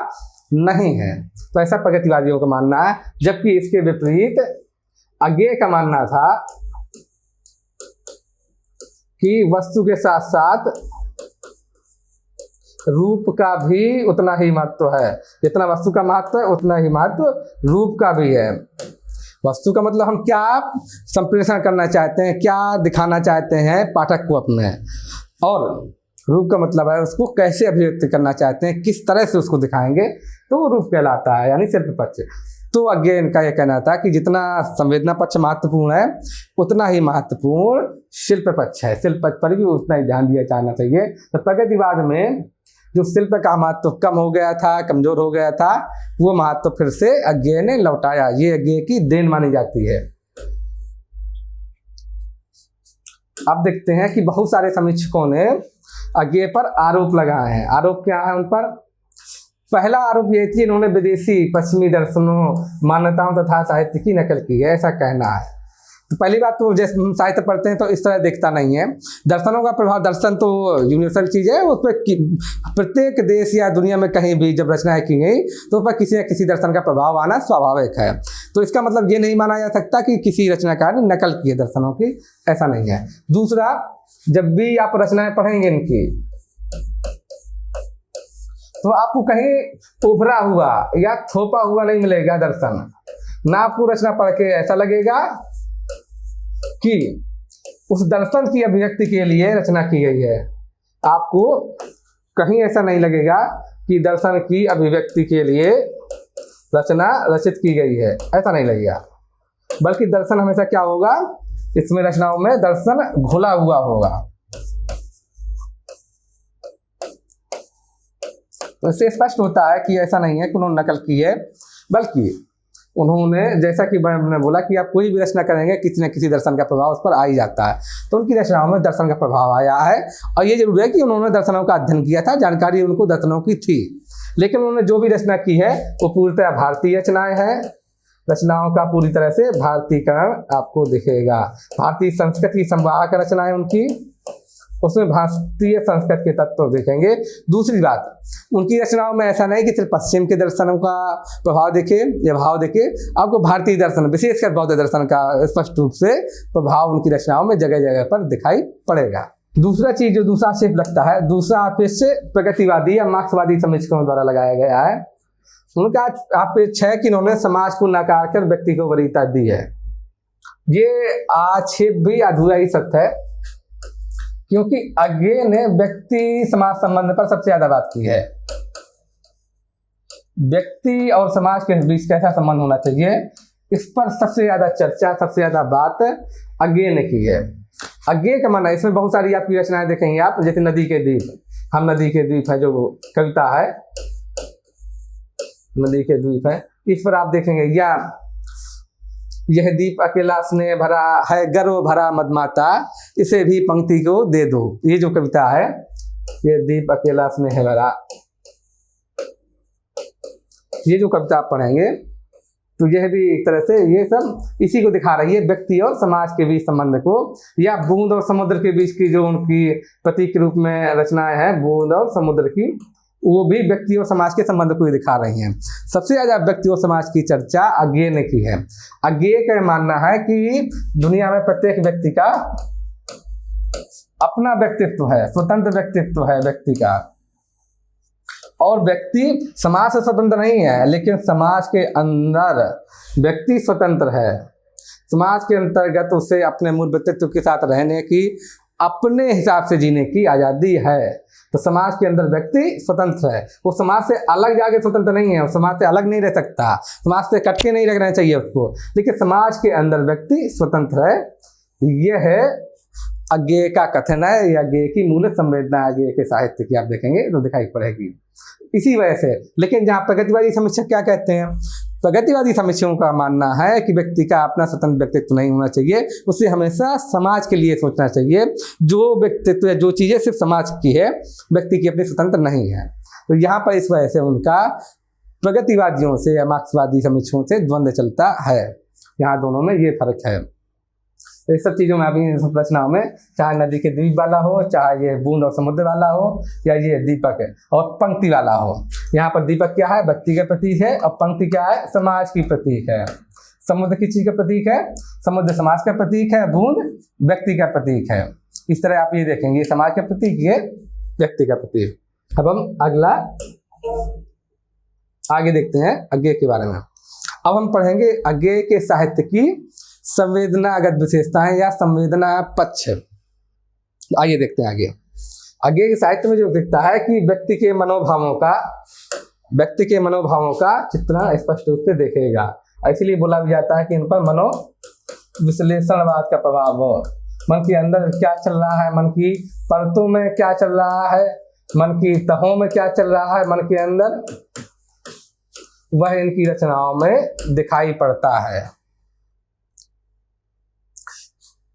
नहीं है। तो ऐसा प्रगतिवादियों का मानना है। जबकि इसके विपरीत अज्ञेय का मानना था कि वस्तु के साथ साथ रूप का भी उतना ही महत्व है। जितना वस्तु का महत्व है उतना ही महत्व रूप का भी है। वस्तु का मतलब हम क्या संप्रेषण करना चाहते हैं, क्या दिखाना चाहते हैं पाठक को अपने, और रूप का मतलब है उसको कैसे अभिव्यक्त करना चाहते हैं, किस तरह से उसको दिखाएंगे, तो वो रूप कहलाता है, यानी शिल्प पक्ष। तो आगे इनका यह कहना था कि जितना संवेदना पक्ष महत्वपूर्ण है उतना ही महत्वपूर्ण शिल्प पक्ष है। शिल्प पक्ष पर भी उतना ही ध्यान दिया जाना चाहिए। तो प्रगतिवाद में जो शिल्प का महत्व कम हो गया था, कमजोर हो गया था, वो महत्व फिर से अज्ञेय ने लौटाया। ये अज्ञेय की देन मानी जाती है। अब देखते हैं कि बहुत सारे समीक्षकों ने अज्ञेय पर आरोप लगाए हैं। आरोप क्या है उन पर? पहला आरोप ये कि इन्होंने विदेशी पश्चिमी दर्शनों, मान्यताओं तथा साहित्य की नकल की है, ऐसा कहना है। तो पहली बात तो जैसे हम साहित्य पढ़ते हैं तो इस तरह दिखता नहीं है। दर्शनों का प्रभाव, दर्शन तो यूनिवर्सल चीज़ है, उस पर प्रत्येक देश या दुनिया में कहीं भी जब रचनाएं की गई तो उस पर किसी न किसी दर्शन का प्रभाव आना स्वाभाविक है। तो इसका मतलब ये नहीं माना जा सकता कि किसी रचनाकार ने नकल की है दर्शनों की, ऐसा नहीं है। दूसरा, जब भी आप रचनाएं पढ़ेंगे इनकी तो आपको कहीं उभरा हुआ या थोपा हुआ नहीं मिलेगा दर्शन। ना आपको रचना पढ़ के ऐसा लगेगा कि उस दर्शन की अभिव्यक्ति के लिए रचना की गई है। आपको कहीं ऐसा नहीं लगेगा कि दर्शन की अभिव्यक्ति के लिए रचना रचित की गई है, ऐसा नहीं लगेगा। बल्कि दर्शन हमेशा क्या होगा, इसमें रचनाओं में दर्शन घुला हुआ होगा। तो इससे स्पष्ट होता है कि ऐसा नहीं है कि उन्होंने नकल की है, बल्कि उन्होंने, जैसा कि मैंने बोला कि आप कोई भी रचना करेंगे किसी न किसी दर्शन का प्रभाव उस पर आ ही जाता है। तो उनकी रचनाओं में दर्शन का प्रभाव आया है। और ये जरूर है कि उन्होंने दर्शनों का अध्ययन किया था, जानकारी उनको दर्शनों की थी, लेकिन उन्होंने जो भी रचना की है वो पूर्णतः भारतीय रचनाएं हैं। रचनाओं का पूरी तरह से भारतीयकरण आपको दिखेगा। भारतीय संस्कृत की संवाहक रचनाएं उनकी, उसमें भारतीय संस्कृत के तत्व देखेंगे। दूसरी बात, उनकी रचनाओं में ऐसा नहीं कि सिर्फ पश्चिम के दर्शनों का प्रभाव देखे या भाव देखे, आपको भारतीय दर्शन, विशेषकर बौद्ध दर्शन का स्पष्ट रूप से प्रभाव उनकी रचनाओं में जगह जगह पर दिखाई पड़ेगा। दूसरा चीज जो दूसरा आक्षेप लगता है, दूसरा आक्षेप प्रगतिवादी या मार्क्सवादी समीक्षकों द्वारा लगाया गया है। उनका आक्षेप है कि इन्होंने समाज को नकार कर व्यक्ति को वरीयता दी है। ये आक्षेप भी अधूरा ही सत्य है, क्योंकि अज्ञेय ने व्यक्ति समाज संबंध पर सबसे ज्यादा बात की है। व्यक्ति और समाज के बीच कैसा संबंध होना चाहिए, इस पर सबसे ज्यादा चर्चा, सबसे ज्यादा बात अज्ञेय ने की है। अज्ञेय का माना, इसमें बहुत सारी आपकी रचनाएं देखेंगे आप, जैसे नदी के द्वीप, हम नदी के द्वीप है जो कविता है, नदी के द्वीप है, इस पर आप देखेंगे, या यह दीप अकेला स्नेह भरा है, गर्व भरा मदमाता, इसे भी पंक्ति को दे दो। ये जो कविता है, ये दीप अकेला स्नेह भरा, ये जो कविता आप पढ़ेंगे तो यह भी एक तरह से ये सब इसी को दिखा रही है, व्यक्ति और समाज के बीच संबंध को। या बूंद और समुद्र के बीच की जो उनकी प्रतीक के रूप में रचनाएं हैं, बूंद और समुद्र की, वो भी व्यक्ति और समाज के संबंध को ही दिखा रही हैं। सबसे ज्यादा व्यक्ति और समाज की चर्चा अज्ञेय ने की है। अज्ञेय का मानना है कि दुनिया में प्रत्येक व्यक्ति का अपना व्यक्तित्व है, स्वतंत्र व्यक्तित्व है व्यक्ति का, और व्यक्ति समाज से स्वतंत्र नहीं है, लेकिन समाज के अंदर व्यक्ति स्वतंत्र है। समाज के अंतर्गत उसे अपने मूल व्यक्तित्व के साथ रहने की, अपने हिसाब से जीने की आज़ादी है। तो समाज के अंदर व्यक्ति स्वतंत्र है, वो समाज से अलग जाके स्वतंत्र नहीं है, वो समाज से अलग नहीं रह सकता, समाज से कट के नहीं रहना चाहिए उसको, लेकिन समाज के अंदर व्यक्ति स्वतंत्र है। यह है अज्ञेय का कथन है, या अज्ञेय की मूल संवेदना अज्ञेय के साहित्य की आप देखेंगे तो दिखाई पड़ेगी। इसी वजह से, लेकिन जहाँ प्रगतिवादी समीक्षक क्या कहते हैं, प्रगतिवादी समीक्षकों का मानना है कि व्यक्ति का अपना स्वतंत्र व्यक्तित्व नहीं होना चाहिए, उसे हमेशा समाज के लिए सोचना चाहिए। जो व्यक्तित्व या जो चीज़ें सिर्फ समाज की है, व्यक्ति की अपनी स्वतंत्र नहीं है। तो यहाँ पर इस वजह से उनका प्रगतिवादियों से या मार्क्सवादी समीक्षकों से द्वंद्व चलता है। यहाँ दोनों में ये फर्क है। तो इस सब चीज़ों में अभी संरचनाओं में, चाहे नदी के द्वीप वाला हो, चाहे ये बूंद और समुद्र वाला हो, या ये दीपक है और पंक्ति वाला हो। यहाँ पर दीपक क्या है, व्यक्ति का प्रतीक है, और पंक्ति क्या है, समाज की प्रतीक है। समुद्र किस चीज़ का प्रतीक है, समुद्र समाज का प्रतीक है, बूंद व्यक्ति का प्रतीक है। इस तरह आप ये देखेंगे, समाज का प्रतीक, ये व्यक्ति का प्रतीक। अब हम अगला आगे देखते हैं अज्ञेय के बारे में। अब हम पढ़ेंगे अज्ञेय के साहित्य की संवेदनागत विशेषताएं या संवेदना पक्ष। आइए देखते हैं आगे। अज्ञेय के साहित्य में जो दिखता है कि व्यक्ति के मनोभावों का चित्रण स्पष्ट रूप से देखेगा। इसलिए बोला भी जाता है कि इन पर मनोविश्लेषणवाद का प्रभाव हो। मन के अंदर क्या चल रहा है, मन की परतों में क्या चल रहा है, मन की तहों में क्या चल रहा है मन के अंदर, वह इनकी रचनाओं में दिखाई पड़ता है।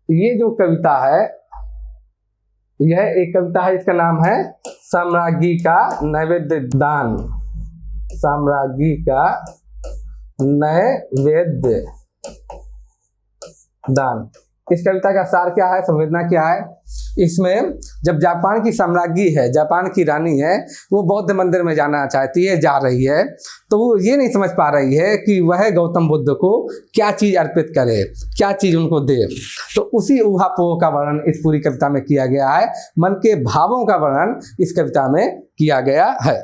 ये जो कविता है, यह एक कविता है, इसका नाम है साम्राज्ञी का नैवेद्य दान। साम्राज्ञी का नैवेद्य दान। इस कविता का सार क्या है, संवेदना क्या है। इसमें जब जापान की साम्राज्ञी है, जापान की रानी है, वो बौद्ध मंदिर में जाना चाहती है, जा रही है, तो वो ये नहीं समझ पा रही है कि वह गौतम बुद्ध को क्या चीज़ अर्पित करे, क्या चीज़ उनको दे। तो उसी ऊहापोह का वर्णन इस पूरी कविता में किया गया है, मन के भावों का वर्णन इस कविता में किया गया है।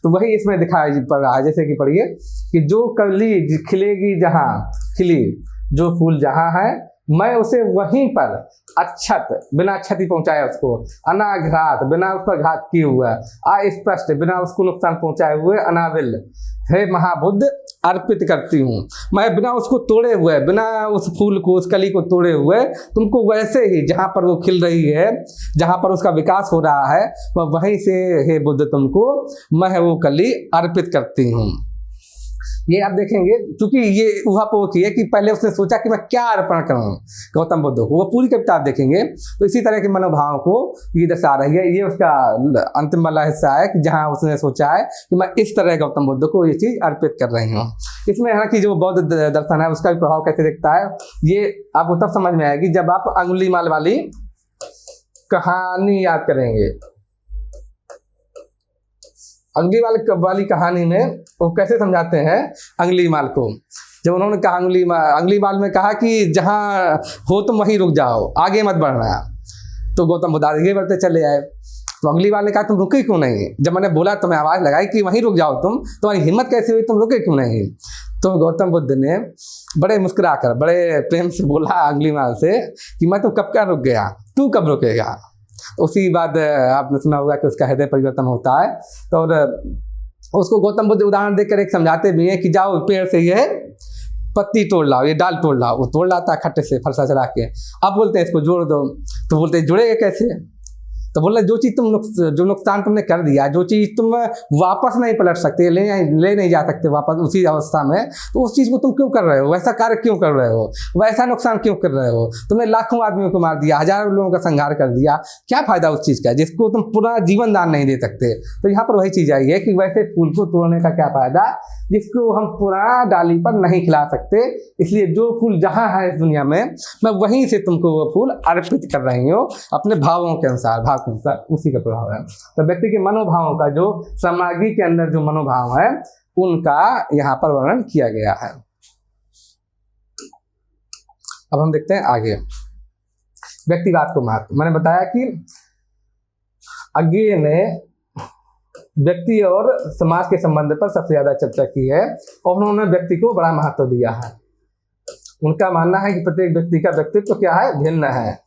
तो वही इसमें दिखाई पड़ रहा है। जैसे कि पढ़िए कि जो कली खिलेगी जहाँ खिली, जो फूल जहाँ है, मैं उसे वहीं पर अक्षत, बिना क्षति पहुंचाए उसको, अनाघात, बिना उस पर घात किए हुए, अस्पष्ट, बिना उसको नुकसान पहुंचाए हुए, अनाविल, हे महाबुद्ध अर्पित करती हूँ। मैं बिना उसको तोड़े हुए, बिना उस फूल को, उस कली को तोड़े हुए, तुमको वैसे ही जहाँ पर वो खिल रही है, जहाँ पर उसका विकास हो रहा है, वह वहीं से हे बुद्ध तुमको मैं वो कली अर्पित करती हूँ। ये आप देखेंगे, क्योंकि ये ऊहापोह की है कि पहले उसने सोचा कि मैं क्या अर्पण करूं गौतम बुद्ध को। वो पूरी कविता आप देखेंगे तो इसी तरह के मनोभावों को ये दर्शा रही है। ये उसका अंतिम वाला हिस्सा है कि जहां उसने सोचा है कि मैं इस तरह गौतम बुद्ध को ये चीज़ अर्पित कर रही हूँ। इसमें हालांकि जो बौद्ध दर्शन है उसका भी प्रभाव कैसे दिखता है, ये आपको तब समझ में आएगी जब आप अंगुलीमाल वाली कहानी याद करेंगे। अंगुलीमाल वाली कहानी में वो कैसे समझाते हैं अंगुलीमाल को। जब उन्होंने कहा अंगुलीमाल में कहा कि जहाँ हो तुम वहीं रुक जाओ, आगे मत बढ़ना, तो गौतम बुद्ध आगे बढ़ते चले आए। तो अंगुलीमाल ने कहा तुम रुके क्यों नहीं, जब मैंने बोला तुम्हें आवाज़ लगाई कि वहीं रुक जाओ तुम, तुम्हारी हिम्मत कैसे हुई, तुम रुके क्यों नहीं। तो गौतम बुद्ध ने बड़े मुस्कुराकर बड़े प्रेम से बोला अंगुलीमाल से कि मैं तो कब का रुक गया, तू कब रुकेगा। उसी बाद आपने सुना होगा कि उसका हृदय परिवर्तन होता है। तो उसको गौतम बुद्ध उदाहरण देकर एक समझाते भी हैं कि जाओ पेड़ से ये पत्ती तोड़ लाओ, ये डाल तोड़ लाओ। वो तोड़ लाता है खट्टे से फरसा चला के। अब बोलते हैं इसको जोड़ दो, तो बोलते हैं जुड़ेगा कैसे। तो बोला जो नुकसान तुमने कर दिया, जो चीज़ तुम वापस नहीं पलट सकते, ले नहीं जा सकते वापस उसी अवस्था में, तो उस चीज़ को तुम क्यों कर रहे हो, वैसा कार्य क्यों कर रहे हो, वैसा नुकसान क्यों कर रहे हो। तुमने लाखों आदमियों को मार दिया, हजारों लोगों का संहार कर दिया, क्या फ़ायदा उस चीज़ का जिसको तुम पूरा जीवन दान नहीं दे सकते। तो यहाँ पर वही चीज़ आई है कि वैसे फूल को तोड़ने का क्या फ़ायदा जिसको हम पूरा डाली पर नहीं खिला सकते। इसलिए जो फूल जहाँ है इस दुनिया में, मैं वहीं से तुमको वो फूल अर्पित कर रही हूँ अपने भावों के अनुसार, भाव के अनुसार, उसी का प्रभाव है। तो व्यक्ति के मनोभावों का, जो सामग्री के अंदर जो मनोभाव है, उनका यहाँ पर वर्णन किया गया है। अब हम देखते हैं आगे व्यक्तिवाद को महत्व। मैंने बताया कि अज्ञेय ने व्यक्ति और समाज के संबंध पर सबसे ज्यादा चर्चा की है और उन्होंने व्यक्ति को बड़ा महत्व दिया है। उनका मानना है कि प्रत्येक व्यक्ति का व्यक्तित्व क्या है, भिन्न है,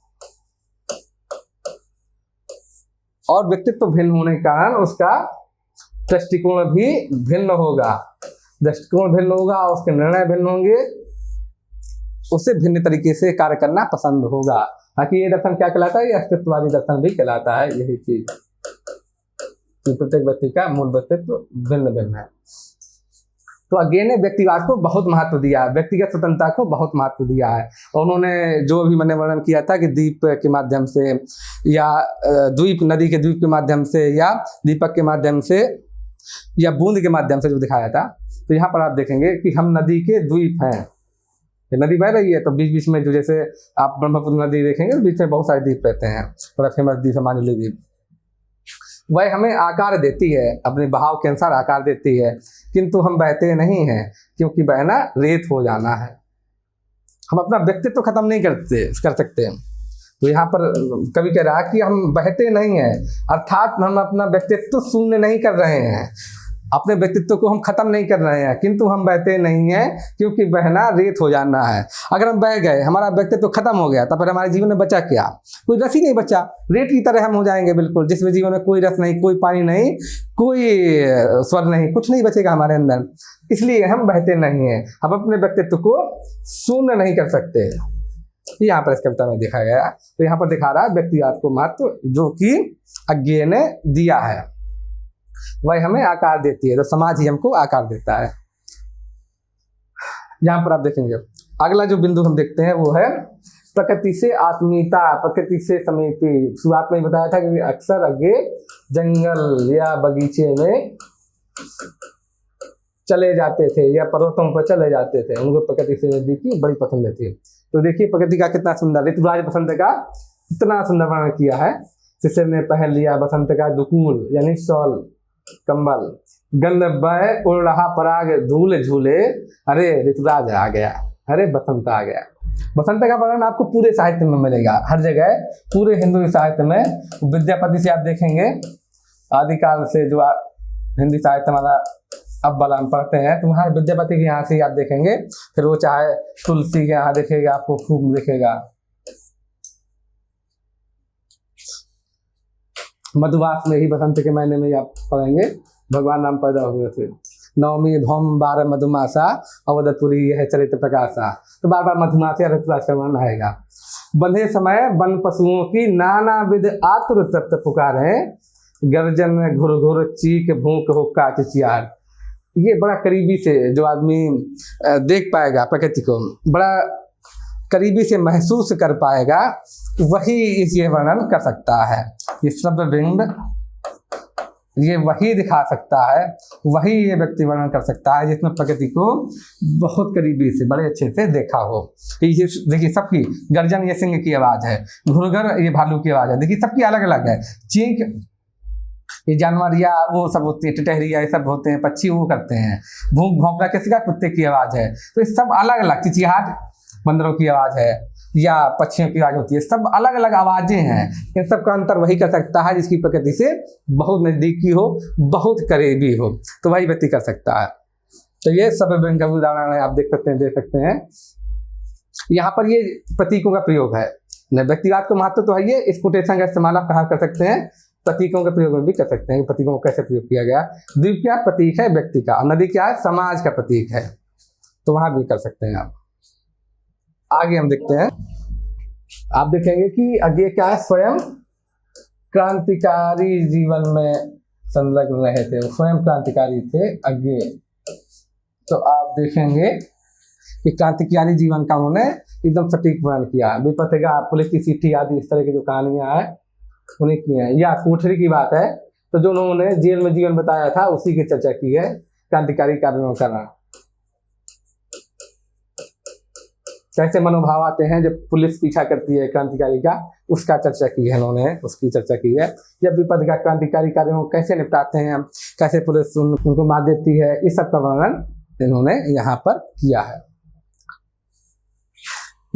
और व्यक्तित्व भिन्न होने के कारण उसका दृष्टिकोण भी भिन्न होगा, दृष्टिकोण भिन्न होगा और उसके निर्णय भिन्न होंगे, उसे भिन्न तरीके से कार्य करना पसंद होगा। बाकी ये दर्शन क्या कहलाता है, ये अस्तित्ववादी दर्शन भी कहलाता है। यही चीज कि प्रत्येक व्यक्ति का मूल व्यक्तित्व भिन्न भिन्न है। तो अज्ञे ने व्यक्तिवाद को बहुत महत्व दिया है, व्यक्तिगत स्वतंत्रता को बहुत महत्व दिया है। और उन्होंने जो भी मैंने वर्णन किया था कि दीप के माध्यम से या द्वीप, नदी के द्वीप के माध्यम से या दीपक के माध्यम से या बूंद के माध्यम से जो दिखाया था, तो यहाँ पर आप देखेंगे कि हम नदी के द्वीप हैं। ये नदी बह रही है तो बीच बीच में जो, जैसे आप ब्रह्मपुत्र नदी देखेंगे तो बीच में बहुत सारे द्वीप रहते हैं, बड़ा फेमस द्वीप है मांडली द्वीप। वह हमें आकार देती है, अपने बहाव के अनुसार आकार देती है, किंतु हम बहते नहीं हैं, क्योंकि बहना रेत हो जाना है। हम अपना व्यक्तित्व खत्म नहीं कर सकते। तो यहाँ पर कवि कह रहा है कि हम बहते नहीं हैं, अर्थात हम अपना व्यक्तित्व शून्य नहीं कर रहे हैं, अपने व्यक्तित्व को हम खत्म नहीं कर रहे हैं, किंतु हम बहते नहीं हैं, क्योंकि बहना रेत हो जाना है। अगर हम बह गए, हमारा व्यक्तित्व खत्म हो गया, तब फिर हमारे जीवन में बचा क्या, कोई रस ही नहीं बचा, रेत की तरह हम हो जाएंगे बिल्कुल, जिसमें जीवन में कोई रस नहीं, कोई पानी नहीं, कोई स्वर नहीं, कुछ नहीं बचेगा हमारे अंदर। इसलिए हम बहते नहीं हैं, हम अपने व्यक्तित्व को शून्य नहीं कर सकते। यहाँ पर इस कविता में देखा गया। तो यहाँ पर दिखा रहा है व्यक्तिवाद को महत्व जो कि अज्ञे ने दिया है, वह हमें आकार देती है, तो समाज ही हमको आकार देता है। यहाँ पर आप देखेंगे अगला जो बिंदु हम देखते हैं वो है प्रकृति से आत्मीयता, प्रकृति से समीपी। शुरुआत में बताया था कि अक्सर अज्ञे जंगल या बगीचे में चले जाते थे या पर्वतों पर चले जाते थे, उनको प्रकृति से नजदीकी बड़ी पसंद थी। तो देखिए प्रकृति का कितना सुंदर, ऋतुराज बसंत का इतना सुंदर वर्णन किया है। शिष्य ने पहन लिया बसंत का दुकूल यानी शॉल कंबल, गंध बह उड़ रहा पराग धूल झूले, अरे ऋतुराज आ गया, अरे बसंत आ गया। बसंत का वर्णन आपको पूरे साहित्य में मिलेगा, हर जगह, पूरे हिंदू साहित्य में। विद्यापति से आप देखेंगे, आदिकाल से जो हिंदी साहित्य हमारा अब वाला हम पढ़ते हैं, तो वहाँ विद्यापति के यहाँ से ही आप देखेंगे। फिर वो चाहे तुलसी के यहाँ देखेगा, आपको खूब दिखेगा। मधुवास में ही बसंत के महीने में आप पढ़ेंगे, भगवान राम पैदा हुए थे। नवमी भौम 12 मधुमासा, अवधपुरी है चरित्र प्रकाशा। तो बार बार मधुमासा या ऋतुराज का वर्णन आएगा। बंधे समय वन पशुओं की नाना विध आतुर तत्व पुकारे, गर्जन घुर घुर चीख भूख हुक्का चिचियार। ये बड़ा करीबी से जो आदमी देख पाएगा प्रकृति को, बड़ा करीबी से महसूस कर पाएगा, वही ये वर्णन कर सकता है। ये शब्द बिंब ये वही दिखा सकता है, वही ये व्यक्ति वर्णन कर सकता है जिसने प्रकृति को बहुत करीबी से बड़े अच्छे से देखा हो। ये देखिए सबकी गर्जन ये सिंह की आवाज़ है, घुरघुर ये भालू की आवाज़ है, देखिए सबकी अलग अलग है। चीख ये जानवर या वो सब होती है, टिटहरी या ये सब होते हैं, पक्षी वो करते हैं। भूख भौंकना किसी का, कुत्ते की आवाज़ है। तो ये सब अलग अलग, चिचिहाट बंदरों की आवाज़ है या पक्षियों की आवाज़ होती है, सब अलग अलग आवाज़ें हैं। इन सब का अंतर वही कर सकता है जिसकी प्रकृति से बहुत नज़दीकी हो, बहुत करीबी हो, तो वही व्यक्ति कर सकता है। तो ये सब का उदाहरण है, आप देख सकते हैं। यहाँ पर ये प्रतीकों का प्रयोग है। व्यक्तिवाद को महत्व तो है, ये इस कोटेशन का इस्तेमाल आप कहाँ कर सकते हैं, प्रतीकों के प्रयोग में भी कर सकते हैं। प्रतीकों को कैसे प्रयोग किया गया, द्वीप क्या प्रतीक है व्यक्ति का, और नदी क्या है समाज का प्रतीक है, तो वहां भी कर सकते हैं आप। आगे हम देखते हैं, आप देखेंगे कि आगे क्या है, स्वयं क्रांतिकारी जीवन में संलग्न रहे थे, स्वयं क्रांतिकारी थे आगे। तो आप देखेंगे कि क्रांतिकारी जीवन का उन्होंने एकदम सटीक वर्णन किया। विपथिका, पुलिस की चिट्ठी आदि इस तरह की जो कहानियां हैं उन्हें की हैं। या कोठरी की बात है तो जो उन्होंने जेल में जीवन बताया था उसी की चर्चा की है, क्रांतिकारी कार्यों करना। कैसे मनोभाव आते हैं जब पुलिस पीछा करती है क्रांतिकारी का, उसका चर्चा की है उन्होंने, उसकी चर्चा की है। जब विपद का क्रांतिकारी कार्यों को कैसे निपटाते हैं, कैसे पुलिस उनको मार देती है, इस सब का वर्णन इन्होंने यहाँ पर किया है।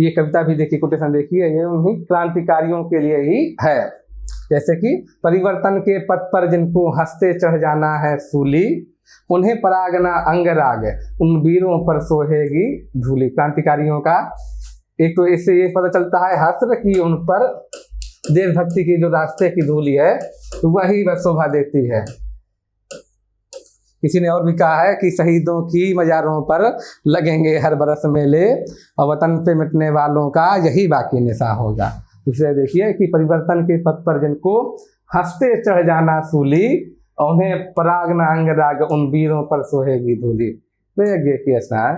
ये कविता भी देखिए, कोटेशन देखिए, ये उन्हीं क्रांतिकारियों के लिए ही है। जैसे कि परिवर्तन के पथ पर जिनको हंसते चढ़ जाना है सूली, उन्हें परागना अंगराग, उन वीरों पर सोहेगी धूली। क्रांतिकारियों का एक तो इससे ये पता चलता है हस्र की उन पर देशभक्ति की जो रास्ते की धूली है वही वह शोभा देती है। किसी ने और भी कहा है कि शहीदों की मज़ारों पर लगेंगे हर बरस मेले, और वतन पे मिटने वालों का यही बाकी निशा होगा। दूसरे देखिए कि परिवर्तन के पथ पर जिनको हंसते चढ़ जाना सूली, उन्हें परागना अंगराग, उन वीरों पर सोहेगी धूली। तो ये रचना है,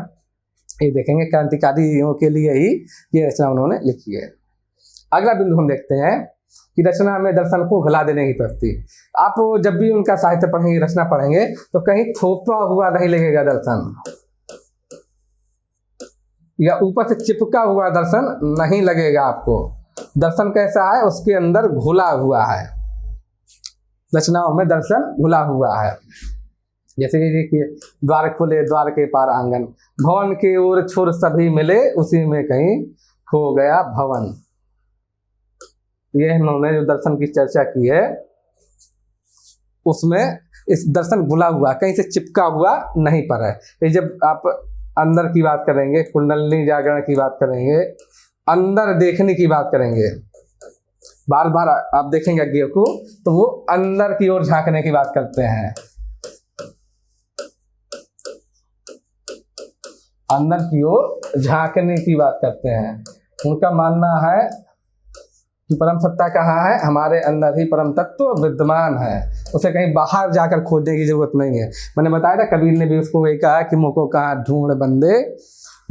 ये देखेंगे क्रांतिकारियों के लिए ही ये रचना उन्होंने लिखी है। अगला बिंदु हम देखते हैं कि रचना में दर्शन को घुला देने की प्रवृत्ति। आप जब भी उनका साहित्य पढ़ेंगे, रचना पढ़ेंगे, तो कहीं थोपा हुआ नहीं लगेगा दर्शन, या ऊपर से चिपका हुआ दर्शन नहीं लगेगा आपको। दर्शन कैसा है, उसके अंदर घुला हुआ है। रचनाओं में दर्शन घुला हुआ है। जैसे कि देखिए, द्वार खुले द्वार के पार आंगन, भवन के ओर छोर सभी मिले, उसी में कहीं खो गया भवन। ये इन्होंने जो दर्शन की चर्चा की है उसमें इस दर्शन घुला हुआ, कहीं से चिपका हुआ नहीं पर है। ये जब आप अंदर की बात करेंगे, कुंडलिनी जागरण की बात करेंगे, अंदर देखने की बात करेंगे, बार बार आप देखेंगे अज्ञे को, तो वो अंदर की ओर झांकने की बात करते हैं, अंदर की ओर झांकने की बात करते हैं। उनका मानना है कि परम सत्ता कहाँ है, हमारे अंदर ही परम तत्व विद्यमान है, उसे कहीं बाहर जाकर खोजने की जरूरत नहीं है। मैंने बताया था, कबीर ने भी उसको वही कहा कि मुझको कहाँ ढूंढ बंदे,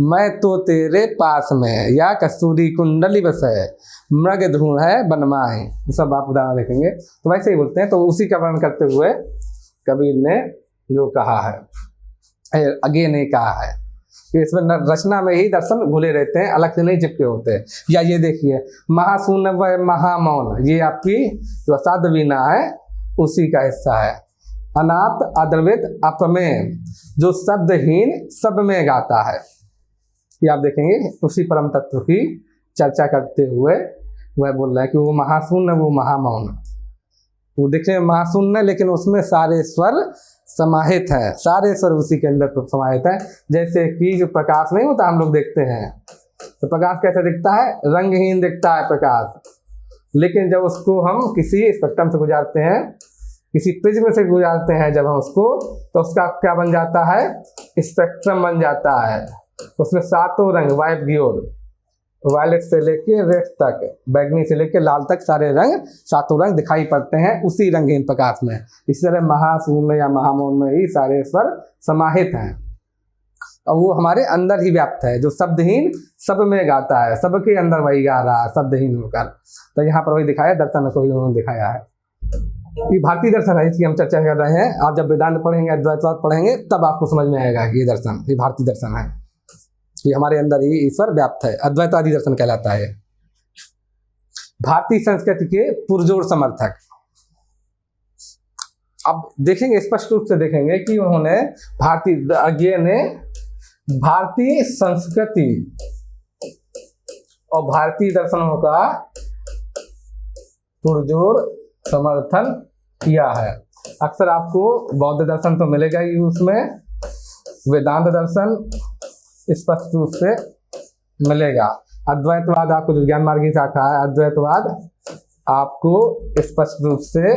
मैं तो तेरे पास में, या कस्तूरी कुंडली बस है, मृग ढूंढ है बनमाए। सब आप उदाहरण देखेंगे तो वैसे ही बोलते हैं। तो उसी का वर्णन करते हुए कबीर ने जो कहा है, आगे नहीं कहा है कि इसमें रचना में ही दर्शन घुले रहते हैं, अलग से नहीं चिपके होते हैं। या ये देखिए, महाशून्य व महामौन, ये आपकी जो साध वीणा है उसी का हिस्सा है। अनाथ अद्वैत अपमेय, जो शब्दहीन सब में गाता है। ये आप देखेंगे उसी परम तत्व की चर्चा करते हुए वह बोल रहा है कि वो महाशून्य, वो महामौन, वो देखने में महाशून्य, लेकिन उसमें सारे स्वर समाहित है, सारे स्वर उसी के अंदर समाहित है। जैसे कि जो प्रकाश नहीं होता हम लोग देखते हैं, तो प्रकाश कैसे दिखता है, रंगहीन दिखता है प्रकाश, लेकिन जब उसको हम किसी स्पेक्ट्रम से गुजारते हैं, किसी प्रिज्म से गुजारते हैं जब हम उसको, तो उसका क्या बन जाता है, स्पेक्ट्रम बन जाता है। उसमें सातों रंग, वाइट की ओर, वायलेट से लेके रेड तक, बैगनी से लेके लाल तक, सारे रंग, सातों रंग दिखाई पड़ते हैं उसी रंगीन प्रकाश में। इसी तरह महाशून्य या महामौन में ही सारे स्वर समाहित हैं, और वो हमारे अंदर ही व्याप्त है, जो शब्दहीन सब में गाता है, सबके अंदर वही गा रहा है शब्दहीन होकर। तो यहाँ पर वही दिखाया, दर्शन को ही उन्होंने दिखाया है। ये भारतीय दर्शन है, इसकी हम चर्चा कर रहे हैं। आप जब वेदांत पढ़ेंगे, अद्वैतवाद पढ़ेंगे, तब आपको समझ में आएगा कि ये दर्शन, ये भारतीय दर्शन है, ये हमारे अंदर ही ईश्वर व्याप्त है। अद्वैतवादी दर्शन कहलाता है। भारतीय संस्कृति के पुरजोर समर्थक। अब देखेंगे, स्पष्ट रूप से देखेंगे कि उन्होंने अज्ञे ने भारतीय संस्कृति और भारतीय दर्शनों का पुरजोर समर्थन किया है। अक्सर आपको बौद्ध दर्शन तो मिलेगा ही उसमें, वेदांत दर्शन स्पष्ट रूप से मिलेगा। अद्वैतवाद आपको जो ज्ञान मार्ग की शाखा है, अद्वैतवाद आपको स्पष्ट रूप से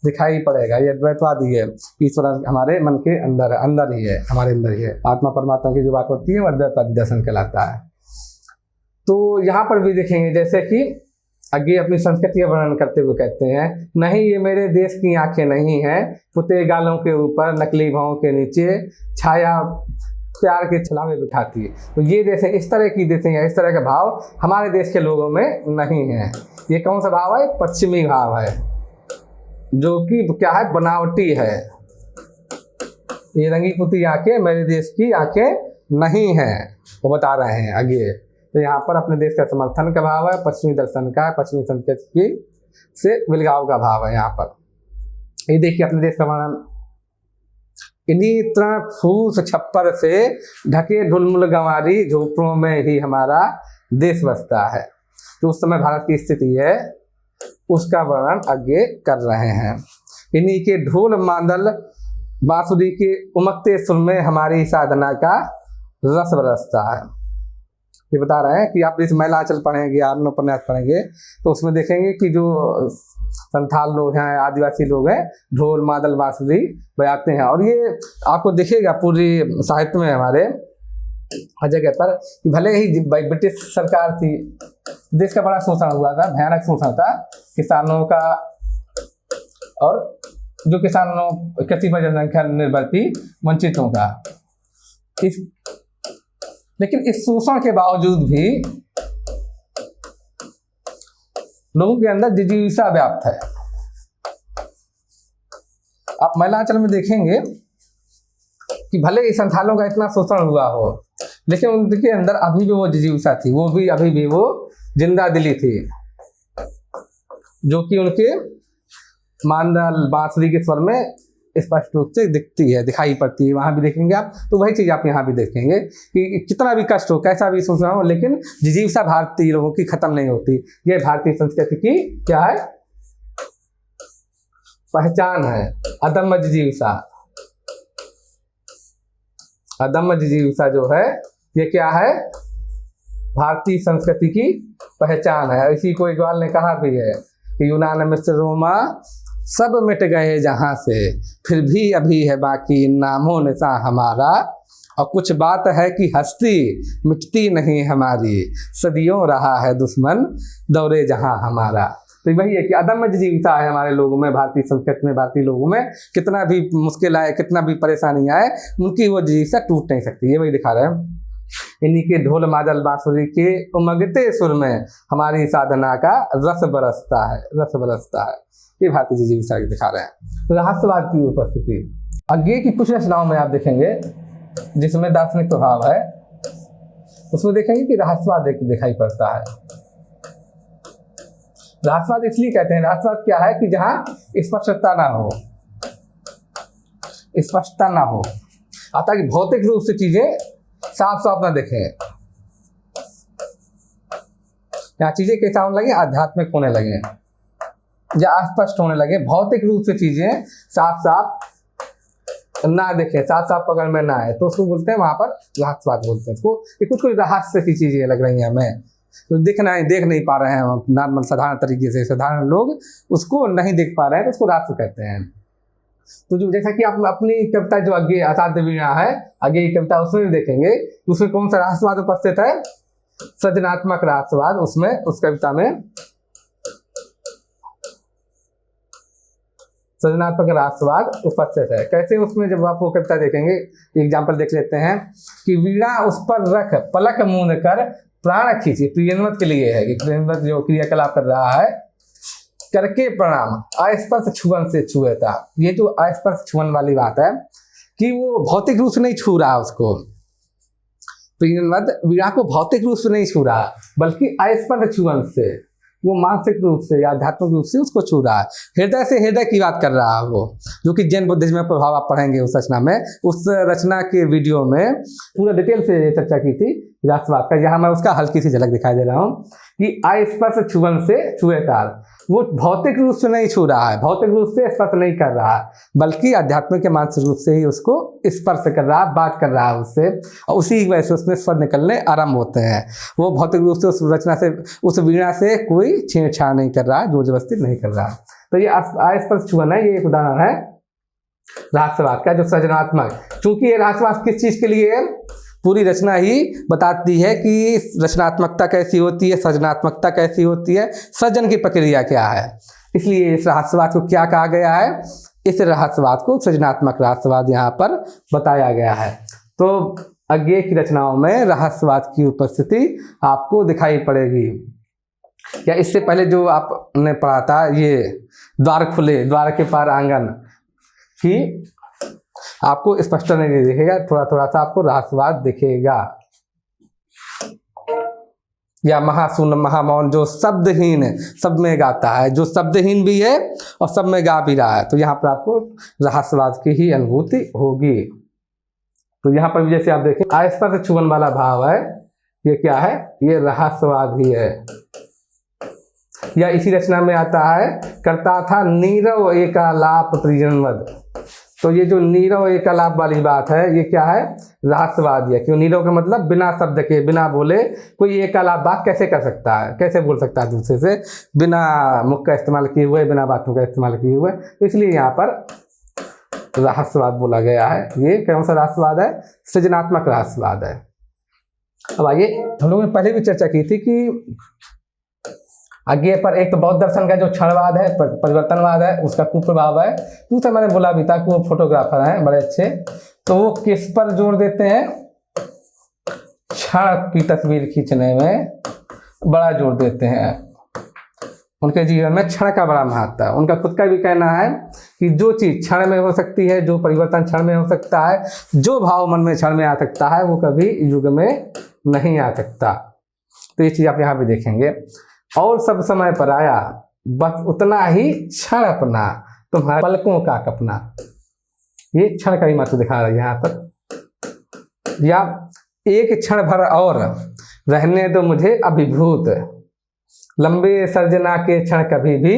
दिखाई पड़ेगा। ये अद्वैतवाद ही है, ईश्वर हमारे मन के अंदर है, अंदर ही है, हमारे अंदर ही है। आत्मा परमात्मा की जो बात होती है वो अद्वैतवादी दर्शन कहलाता है। तो यहाँ पर भी देखेंगे, जैसे कि आगे अपनी संस्कृति का वर्णन करते हुए कहते हैं, नहीं ये मेरे देश की आंखें नहीं हैं, पुते गालों के ऊपर नकली भावों के नीचे छाया प्यार के छलावे बिठाती है। तो ये जैसे इस तरह की देते हैं, इस तरह का भाव हमारे देश के लोगों में नहीं है। ये कौन सा भाव है, पश्चिमी भाव है, जो कि क्या है, बनावटी है। ये रंगी पुती आंखें मेरे देश की आंखें नहीं हैं, वो बता रहे हैं आगे। तो यहाँ पर अपने देश का समर्थन का भाव है, पश्चिमी दर्शन का, पश्चिमी संस्कृति से विलगाव का भाव है यहाँ पर। ये देखिए अपने देश का वर्णन, इन्हीं तृण फूस छप्पर से ढके ढुलमुल गंवारी झोपड़ों में ही हमारा देश बसता है। तो उस समय भारत की स्थिति है, उसका वर्णन आगे कर रहे हैं। इन्हीं के ढोल मांदल बांसुरी के उमकते सुर में हमारी साधना का रस बरसता है। ये बता रहे हैं कि आप इस मैलांचल पढ़ेंगे, आर्न उपन्यास पढ़ेंगे तो उसमें देखेंगे कि जो संथाल लोग हैं, आदिवासी लोग हैं, ढोल मादल बांसुरी बजाते हैं। और ये आपको दिखेगा पूरी साहित्य में हमारे हर जगह पर कि भले ही ब्रिटिश सरकार थी, देश का बड़ा शोषण हुआ था, भयानक शोषण था किसानों का, और जो किसानों कृषि पर जनसंख्या निर्भर थी, वंचितों का। लेकिन इस शोषण के बावजूद भी लोगों के अंदर जिजीविषा व्याप्त है। आप मैलांचल में देखेंगे कि भले ही संथालों का इतना शोषण हुआ हो, लेकिन उनके अंदर अभी भी वो जिजीविषा थी, वो भी अभी भी वो जिंदा दिली थी, जो कि उनके मांदल बांसुरी के स्वर में स्पष्ट रूप से दिखती है, दिखाई पड़ती है। वहां भी देखेंगे आप तो वही चीज आप यहाँ भी देखेंगे कि कितना भी कष्ट हो, कैसा भी सोचना हो, लेकिन जिजीविषा भारतीय लोगों की खत्म नहीं होती। ये भारतीय संस्कृति की क्या है, पहचान है, अदम्य जिजीविषा। अदम्य जिजीविषा जो है ये क्या है, भारतीय संस्कृति की पहचान है। इसी को इकबाल ने कहा भी है कि यूनान मिस्र रोमा सब मिट गए जहां से, फिर भी अभी है बाकी नामों निशा हमारा, और कुछ बात है कि हस्ती मिटती नहीं हमारी, सदियों रहा है दुश्मन दौरे जहां हमारा। तो वही है कि अदम्य जिजीविषा है हमारे लोगों में, भारतीय संस्कृति में, भारतीय लोगों में। कितना भी मुश्किल आए, कितना भी परेशानी आए, उनकी वो जिजीविषा टूट नहीं सकती। ये वही दिखा रहे हैं, इन्हीं के ढोल मादल बांसुरी के उमगते सुर में हमारी साधना का रस बरसता है, रस बरसता है। ये भारतीय जिजीविषा दिखा रहे हैं। तो रहस्यवाद की उपस्थिति अज्ञे की कुछ रचनाओं में आप देखेंगे जिसमें दार्शनिक प्रभाव है, उसमें देखेंगे कि रहस्यवाद दिखाई पड़ता है। रहस्यवाद इसलिए कहते हैं, रहस्यवाद क्या है कि जहां स्पष्टता ना हो, स्पष्टता ना हो, ताकि भौतिक रूप से चीजें साफ साफ ना देखें। यहाँ चीजें कैसा होने लगे, आध्यात्मिक होने लगे या अस्पष्ट होने लगे, भौतिक रूप से चीजें साफ साफ ना देखें, साफ साफ पकड़ में ना आए, तो उसको बोलते हैं, वहां पर रहस्यवाद बोलते हैं इसको। कि कुछ कुछ रहस्य की चीजें लग रही हैं हमें, तो देख नहीं पा रहे हैं नॉर्मल साधारण तरीके से, साधारण लोग उसको नहीं देख पा रहे हैं, तो उसको रहस्य कहते हैं। तो जो जैसा कि आप अपनी कविता जो अज्ञे असाध्य वीणा है, अज्ञे की कविता, उसमें भी देखेंगे उसमें कौन सा रहस्यवाद उपस्थित है, सृजनात्मक रहस्यवाद। उसमें उस कविता में सृजनात्मक रहस्यवाद उपस्थित है। कैसे, उसमें जब आप वो कविता देखेंगे, एग्जाम्पल देख लेते हैं कि वीणा उस पर रख पलक मूंद कर प्राण खींची, प्रियन्वत के लिए है कि प्रियन्वत जो क्रियाकलाप कर रहा है, करके प्रणाम अस्पर्श छुअन से छुए था। ये जो अस्पर्श छुअन वाली बात है कि वो भौतिक रूप से नहीं छू रहा उसको, प्रियन्वत वीणा को भौतिक रूप से नहीं छू रहा, बल्कि अस्पर्श छुअन से, वो मानसिक रूप से या आध्यात्मिक रूप से उसको छू रहा है, हृदय से हृदय की बात कर रहा है वो, जो कि जैन बुद्धिज्म में प्रभाव आप पढ़ेंगे उस रचना में। उस रचना के वीडियो में पूरा डिटेल से चर्चा की थी रहस्यवाद का। यहाँ मैं उसका हल्की सी झलक दिखाई दे रहा हूँ कि अस्पर्श छुअन से छुए तार, वो भौतिक रूप से नहीं छू रहा है, भौतिक रूप से स्पर्श नहीं कर रहा है, बल्कि आध्यात्मिक के मानसिक रूप से ही उसको स्पर्श कर रहा है, बात कर रहा है उससे, और उसी वजह से उसमें स्वर निकलने आरंभ होते हैं। वो भौतिक रूप से उस रचना से, उस वीणा से कोई छेड़छाड़ नहीं कर रहा है, जोर जबरदस्ती नहीं कर रहा है। तो ये अस्पर्श छुअन है, ये एक उदाहरण है रहस्यवाद का, जो सृजनात्मक। चूंकि ये रहस्यवाद किस चीज के लिए है, पूरी रचना ही बताती है कि रचनात्मकता कैसी होती है, सृजनात्मकता कैसी होती है, सृजन की प्रक्रिया क्या है। इसलिए इस रहस्यवाद को क्या कहा गया है, इस रहस्यवाद को सृजनात्मक रहस्यवाद यहाँ पर बताया गया है। तो अज्ञे की रचनाओं में रहस्यवाद की उपस्थिति आपको दिखाई पड़ेगी। या इससे पहले जो आपने पढ़ा था, ये द्वार खुले द्वार के पार आंगन की, आपको स्पष्ट नहीं दिखेगा, थोड़ा थोड़ा सा आपको रहस्यवाद दिखेगा। या महाशून्य महामौन, जो शब्दहीन सब में गाता है, जो शब्दहीन भी है और सब में गा भी रहा है, तो यहाँ पर आपको रहस्यवाद की ही अनुभूति होगी। तो यहाँ पर जैसे आप देखें, अस्पर्श छुअन वाला भाव है, ये क्या है, ये रहस्यवाद ही है। या इसी रचना में आता है, करता था नीरव एकालाप प्रियन्वद, तो ये जो नीरव एक आलाप वाली बात है, ये क्या है, रहस्यवादी है। क्यों? नीरव का मतलब बिना शब्द के, बिना बोले कोई एक आलाप बात कैसे कर सकता है, कैसे बोल सकता है दूसरे से, बिना मुख का इस्तेमाल किए हुए, बिना बातों का इस्तेमाल किए हुए। तो इसलिए यहाँ पर रहस्यवाद बोला गया है। ये कौन सा रहस्यवाद है? सृजनात्मक रहस्यवाद है। अब आइए, हम लोगों ने पहले भी चर्चा की थी कि आगे पर एक तो बौद्ध दर्शन का जो क्षणवाद है, परिवर्तनवाद है, उसका कुप्रभाव है। दूसरा मैंने बोला भी था कि वो फोटोग्राफर हैं बड़े अच्छे, तो वो किस पर जोर देते हैं? क्षण की तस्वीर खींचने में बड़ा जोर देते हैं। उनके जीवन में क्षण का बड़ा महत्व है। उनका खुद का भी कहना है कि जो चीज़ क्षण में हो सकती है, जो परिवर्तन क्षण में हो सकता है, जो भाव मन में क्षण में आ सकता है, वो कभी युग में नहीं आ सकता। तो ये चीज़ आप यहाँ पे देखेंगे। और सब समय पर आया, बस उतना ही क्षण अपना, तुम्हारे पलकों का कपना। ये क्षण का ही महत्व दिखा रहा है यहाँ पर। या एक क्षण भर और रहने दो मुझे अभिभूत, लंबे सर्जना के क्षण कभी भी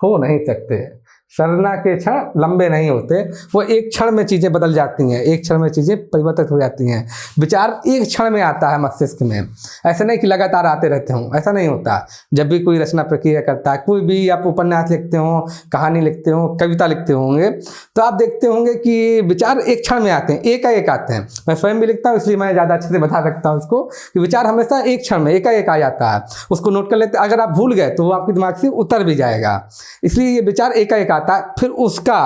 हो नहीं सकते। सर्जना के क्षण लंबे नहीं होते, वो एक क्षण में चीज़ें बदल जाती हैं, एक क्षण में चीज़ें परिवर्तित हो जाती हैं। विचार एक क्षण में आता है मस्तिष्क में, ऐसा नहीं कि लगातार आते रहते हों, ऐसा नहीं होता। जब भी कोई रचना प्रक्रिया करता है, कोई भी आप उपन्यास लिखते हो, कहानी लिखते हो, कविता लिखते होंगे, तो आप देखते होंगे कि विचार एक क्षण में आते हैं, एक आते हैं। मैं स्वयं भी लिखता हूँ, इसलिए मैं ज़्यादा अच्छे से बता सकता हूँ उसको कि विचार हमेशा एक क्षण में एक आ जाता है। उसको नोट कर लेते, अगर आप भूल गए तो वो आपके दिमाग से उतर भी जाएगा। इसलिए ये विचार एक आता है। फिर उसका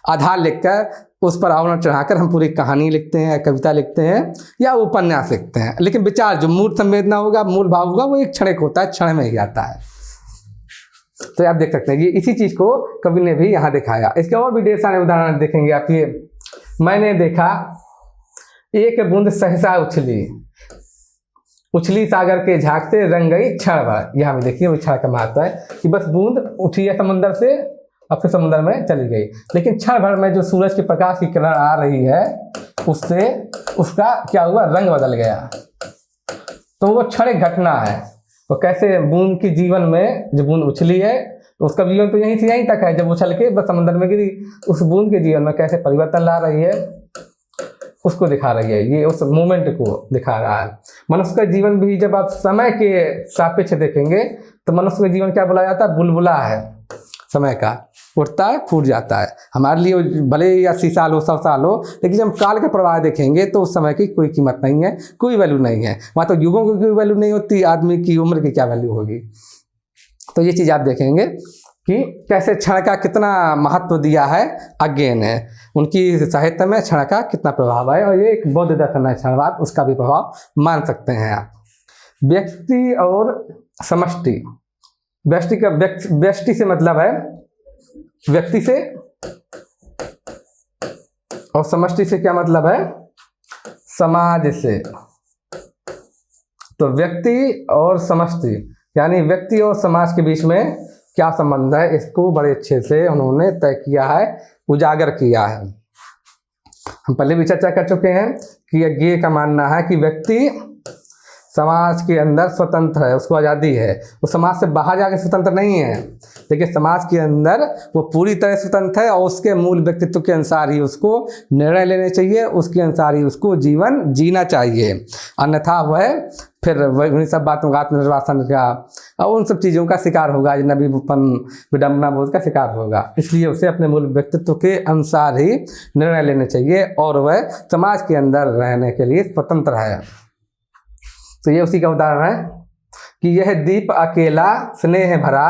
आधार लिखकर, उस पर आवरण चढ़ाकर हम पूरी कहानी लिखते हैं, कविता लिखते हैं या उपन्यास लिखते हैं। लेकिन विचार जो मूल संवेदना होगा, मूल भाव होगा, वो एक क्षणिक होता है, क्षण में ही आता है। तो आप देख सकते हैं कि इसी चीज को कवि ने भी यहाँ दिखाया। इसके और भी ढेर सारे उदाहरण देखेंगे आप। ये मैंने देखा एक बूंद सहसा उछली सागर के झाग से रंग गई क्षण भर। यहाँ भी देखिए वो क्षण का महत्व है कि बस बूंद उठी है समुद्र से और फिर समुद्र में चली गई, लेकिन क्षण भर में जो सूरज के प्रकाश की किरण आ रही है, उससे उसका क्या हुआ, रंग बदल गया। तो वो क्षणिक घटना है। तो कैसे बूंद की जीवन में जो बूंद उछली है, तो उसका जीवन तो यहीं से यहीं तक है। जब उछल के बस समुद्र में गिरी, उस बूंद के जीवन में कैसे परिवर्तन ला रही है, उसको दिखा रही है। ये उस मोमेंट को दिखा रहा है। मनुष्य का जीवन भी जब आप समय के सापेक्ष देखेंगे तो मनुष्य का जीवन क्या बोला जाता है, बुलबुला है समय का, उठता है फूट जाता है। हमारे लिए भले ही 80 साल हो, 100 साल हो, लेकिन जब काल का प्रवाह देखेंगे तो उस समय की कोई कीमत नहीं है, कोई वैल्यू नहीं है। वहाँ तो युगों की कोई वैल्यू नहीं होती, आदमी की उम्र की क्या वैल्यू होगी। तो ये चीज़ आप देखेंगे कि कैसे क्षण का कितना महत्व दिया है अज्ञे ने। उनकी साहित्य में क्षण का कितना प्रभाव है, और ये एक बौद्ध दर्शन है क्षणवाद, उसका भी प्रभाव मान सकते हैं आप। व्यक्ति और समष्टि। व्यष्टि से मतलब है व्यक्ति से, और समष्टि से क्या मतलब है, समाज से। तो व्यक्ति और समष्टि यानी व्यक्ति और समाज के बीच में क्या संबंध है, इसको बड़े अच्छे से उन्होंने तय किया है, उजागर किया है। हम पहले भी चर्चा कर चुके हैं कि ये का मानना है कि व्यक्ति समाज के अंदर स्वतंत्र है, उसको आज़ादी है, वो समाज से बाहर जाकर स्वतंत्र नहीं है, लेकिन समाज के अंदर वो पूरी तरह स्वतंत्र है और उसके मूल व्यक्तित्व के अनुसार ही उसको निर्णय लेने चाहिए, उसके अनुसार ही उसको जीवन जीना चाहिए। अन्यथा वह फिर वही सब बातों का, आत्मनिर्वासन का और उन सब चीज़ों का शिकार होगा, अजनबीपन, विडम्बना बोध का शिकार होगा। इसलिए उसे अपने मूल व्यक्तित्व के अनुसार ही निर्णय लेने चाहिए और वह समाज के अंदर रहने के लिए स्वतंत्र है। तो ये उसी का उदाहरण है कि यह दीप अकेला स्नेह भरा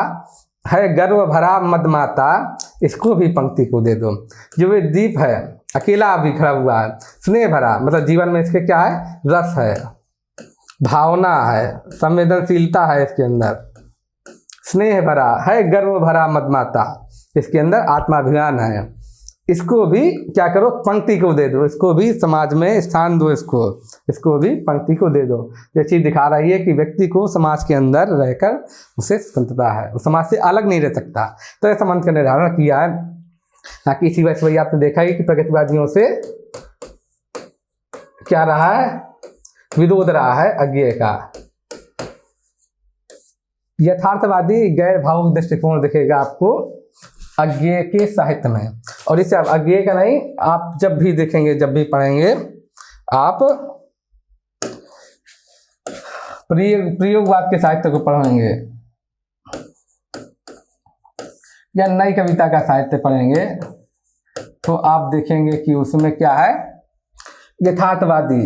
है, गर्व भरा मदमाता, इसको भी पंक्ति को दे दो। जो ये दीप है, अकेला अभी खड़ा हुआ है, स्नेह भरा मतलब जीवन में इसके क्या है, रस है, भावना है, संवेदनशीलता है इसके अंदर, स्नेह भरा है, गर्व भरा मदमाता, इसके अंदर आत्माभिमान है। इसको भी क्या करो, पंक्ति को दे दो, इसको भी समाज में स्थान दो, इसको भी पंक्ति को दे दो। ये चीज़ दिखा रही है कि व्यक्ति को समाज के अंदर रहकर उसे स्वतंत्रता है, वो समाज से अलग नहीं रह सकता। तो ऐसा संबंध का निर्धारण किया है। ताकि इसी वजह से वही आपने देखा है कि प्रगतिवादियों से क्या रहा है, विरोध रहा है अज्ञेय का। यथार्थवादी गैर भावुक दृष्टिकोण दिखेगा आपको अज्ञेय के साहित्य में, और इसे आप अज्ञेय का नहीं, आप जब भी देखेंगे, जब भी पढ़ेंगे आप प्रयोगवाद के साहित्य को पढ़ेंगे या नई कविता का साहित्य पढ़ेंगे तो आप देखेंगे कि उसमें क्या है, यथार्थवादी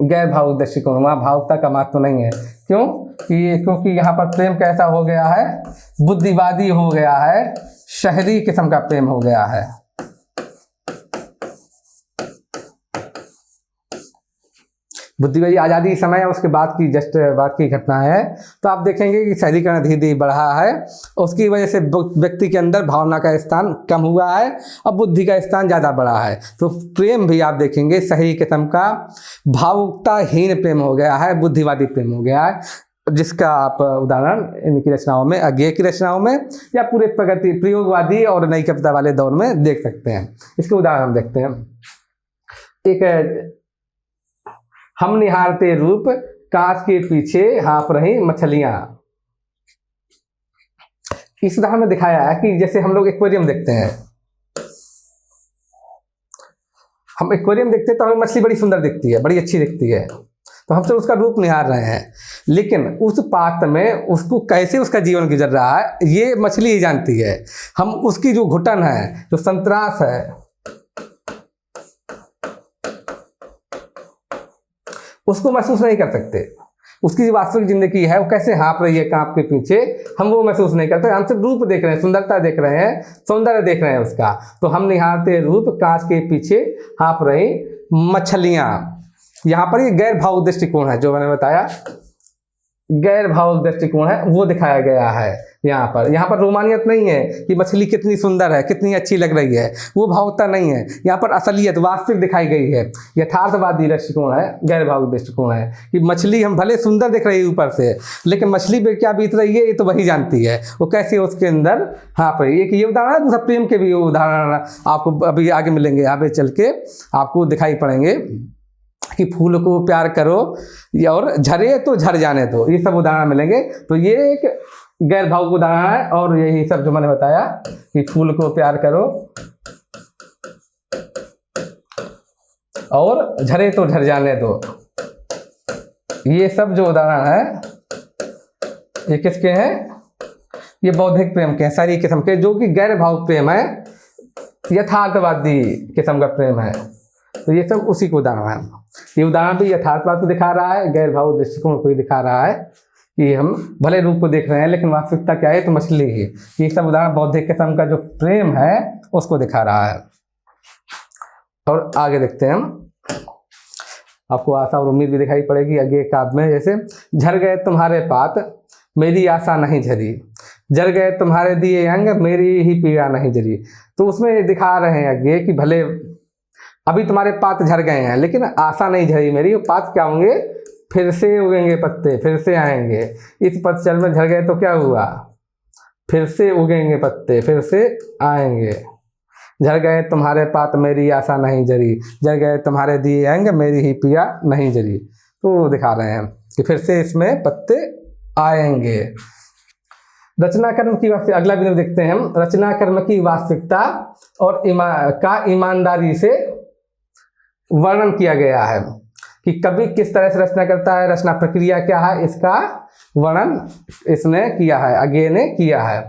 गैर भावुक दृष्टिकोण, वहाँ भावुकता का महत्व नहीं है। क्यों? क्योंकि यहाँ पर प्रेम कैसा हो गया है, बुद्धिवादी हो गया है, शहरी किस्म का प्रेम हो गया है। बुद्धिवादी आज़ादी समय उसके बाद की जस्ट बाद की घटना है। तो आप देखेंगे कि शहरीकरण धीरे धीरे बढ़ा है, उसकी वजह से व्यक्ति के अंदर भावना का स्थान कम हुआ है और बुद्धि का स्थान ज़्यादा बढ़ा है। तो प्रेम भी आप देखेंगे शहरी किस्म का भावुकताहीन प्रेम हो गया है, बुद्धिवादी प्रेम हो गया है, जिसका आप उदाहरण इनकी रचनाओं में, अज्ञेय की रचनाओं में या पूरे प्रगति प्रयोगवादी और नई कविता वाले दौर में देख सकते हैं। इसके उदाहरण हम देखते हैं। एक हम निहारते रूप कांच के पीछे हाँफ रही मछलियां। इस उदाहरण में दिखाया है कि जैसे हम लोग एक्वेरियम देखते हैं, हम एक्वेरियम देखते हैं तो हमें मछली बड़ी सुंदर दिखती है, बड़ी अच्छी दिखती है, तो हम तो उसका रूप निहार रहे हैं, लेकिन उस पात्र में उसको कैसे उसका जीवन गुजर रहा है ये मछली ही जानती है। हम उसकी जो घुटन है, जो संतरास है, उसको महसूस नहीं कर सकते। उसकी जो वास्तविक जिंदगी है वो कैसे हाँप रही है कांच के पीछे, हम वो महसूस नहीं करते। हम सिर्फ रूप देख रहे हैं, सुंदरता देख रहे हैं, सौंदर्य देख रहे हैं उसका। तो हम निहारते रूप कांच के पीछे हाँप रही मछलियां। यहाँ पर ये गैर भावुक दृष्टिकोण है, जो मैंने बताया गैर भावुक दृष्टिकोण है, वो दिखाया गया है। यहाँ पर रोमानियत नहीं है कि मछली कितनी सुंदर है, कितनी अच्छी लग रही है, वो भावुकता नहीं है। यहाँ पर असलियत, वास्तविक दिखाई गई है। यथार्थवादी दृष्टिकोण है, गैर भावुक दृष्टिकोण है कि मछली हम भले सुंदर दिख रही है ऊपर से, लेकिन मछली पे क्या बीत रही है ये तो वही जानती है, वो कैसे उसके अंदर हाँप रही है। एक ये उदाहरण है, दूसरा प्रेम के भी उदाहरण आपको अभी आगे मिलेंगे, आगे चल के आपको दिखाई पड़ेंगे कि फूल को प्यार करो और झरे तो झर जाने दो, ये सब उदाहरण मिलेंगे। तो ये एक गैर भावुक उदाहरण है, और यही सब जो मैंने बताया कि फूल को प्यार करो और झरे तो झर जाने दो, ये सब जो उदाहरण है ये किसके हैं, ये बौद्धिक प्रेम के हैं, सारी किस्म के, जो कि गैर भावुक प्रेम है, यथार्थवादी किस्म का प्रेम है। तो ये सब उसी को उदाहरण है। ये उदाहरण भी यथार्थवाद को दिखा रहा है, गैर भावुक दृष्टिकोण को ही दिखा रहा है कि हम भले रूप को देख रहे हैं लेकिन वास्तविकता क्या है, तो मछली ही। ये सब उदाहरण बौद्धिक किस्म का जो प्रेम है उसको दिखा रहा है। और आगे देखते हैं हम, आपको आशा और उम्मीद भी दिखाई पड़ेगी आगे काव्य में। जैसे झर गए तुम्हारे पात मेरी आशा नहीं झरी, जर गए तुम्हारे दिए अंग मेरी ही पीड़ा नहीं जरी। तो उसमें दिखा रहे हैं आगे कि भले अभी तुम्हारे पात झर गए हैं लेकिन आशा नहीं झरी मेरी। वो पात क्या होंगे, फिर से उगेंगे पत्ते, फिर से आएंगे। इस पतझड़ में झर गए तो क्या हुआ, फिर से उगेंगे पत्ते, फिर से आएंगे। झर गए तुम्हारे पात मेरी आशा नहीं जरी, जर गए तुम्हारे दिए अंग मेरी ही पिया नहीं जरी। तो दिखा रहे हैं कि फिर से इसमें पत्ते आएंगे। रचना कर्म की वास्तविकता, अगला बिंदु देखते हैं हम, रचना कर्म की वास्तविकता और ईमानदारी से वर्णन किया गया है कि कवि किस तरह से रचना करता है, रचना प्रक्रिया क्या है, इसका वर्णन इसने किया है, अज्ञेय ने किया है।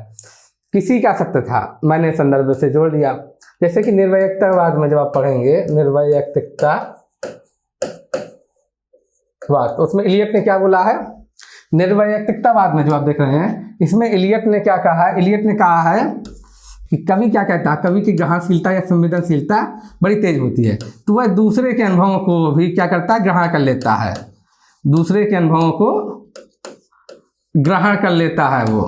किसी का सत्य था, मैंने संदर्भ से जोड़ लिया। जैसे कि निर्वैयक्तिकवाद में जब आप पढ़ेंगे निर्वैयक्तिकतावाद, उसमें इलियट ने क्या बोला है, निर्वैयक्तिकतावाद में जो आप देख रहे हैं इसमें इलियट ने क्या कहा है, इलियट ने कहा है कि कवि क्या कहता है, कवि की ग्रहणशीलता या संवेदनशीलता बड़ी तेज होती है, तो वह दूसरे के अनुभवों को भी क्या करता है, ग्रहण कर लेता है, दूसरे के अनुभवों को ग्रहण कर लेता है वो,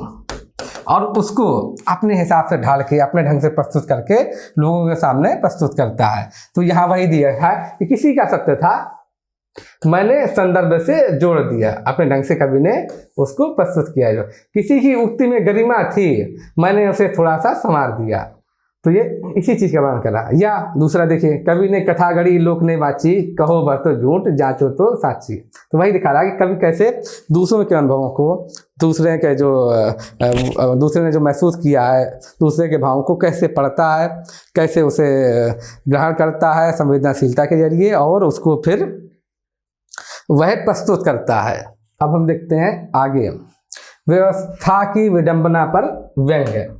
और उसको अपने हिसाब से ढाल के अपने ढंग से प्रस्तुत करके लोगों के सामने प्रस्तुत करता है। तो यहाँ वही दिया है कि किसी का सत्य था, मैंने संदर्भ से जोड़ दिया, अपने ढंग से कवि ने उसको प्रस्तुत किया। जो किसी की उक्ति में गरिमा थी, मैंने उसे थोड़ा सा संवार दिया। तो ये इसी चीज़ का वर्णन करा। या दूसरा देखिए, कवि ने कथा गढ़ी लोक ने बाची, कहो बर तो झूठ जांचो तो साची। तो वही दिखा रहा है कि कवि कैसे दूसरों के अनुभवों को, दूसरे ने जो महसूस किया है, दूसरे के भावों को कैसे पढ़ता है, कैसे उसे ग्रहण करता है संवेदनशीलता के जरिए, और उसको फिर वह प्रस्तुत करता है। अब हम देखते हैं आगे, व्यवस्था की विडंबना पर व्यंग्य।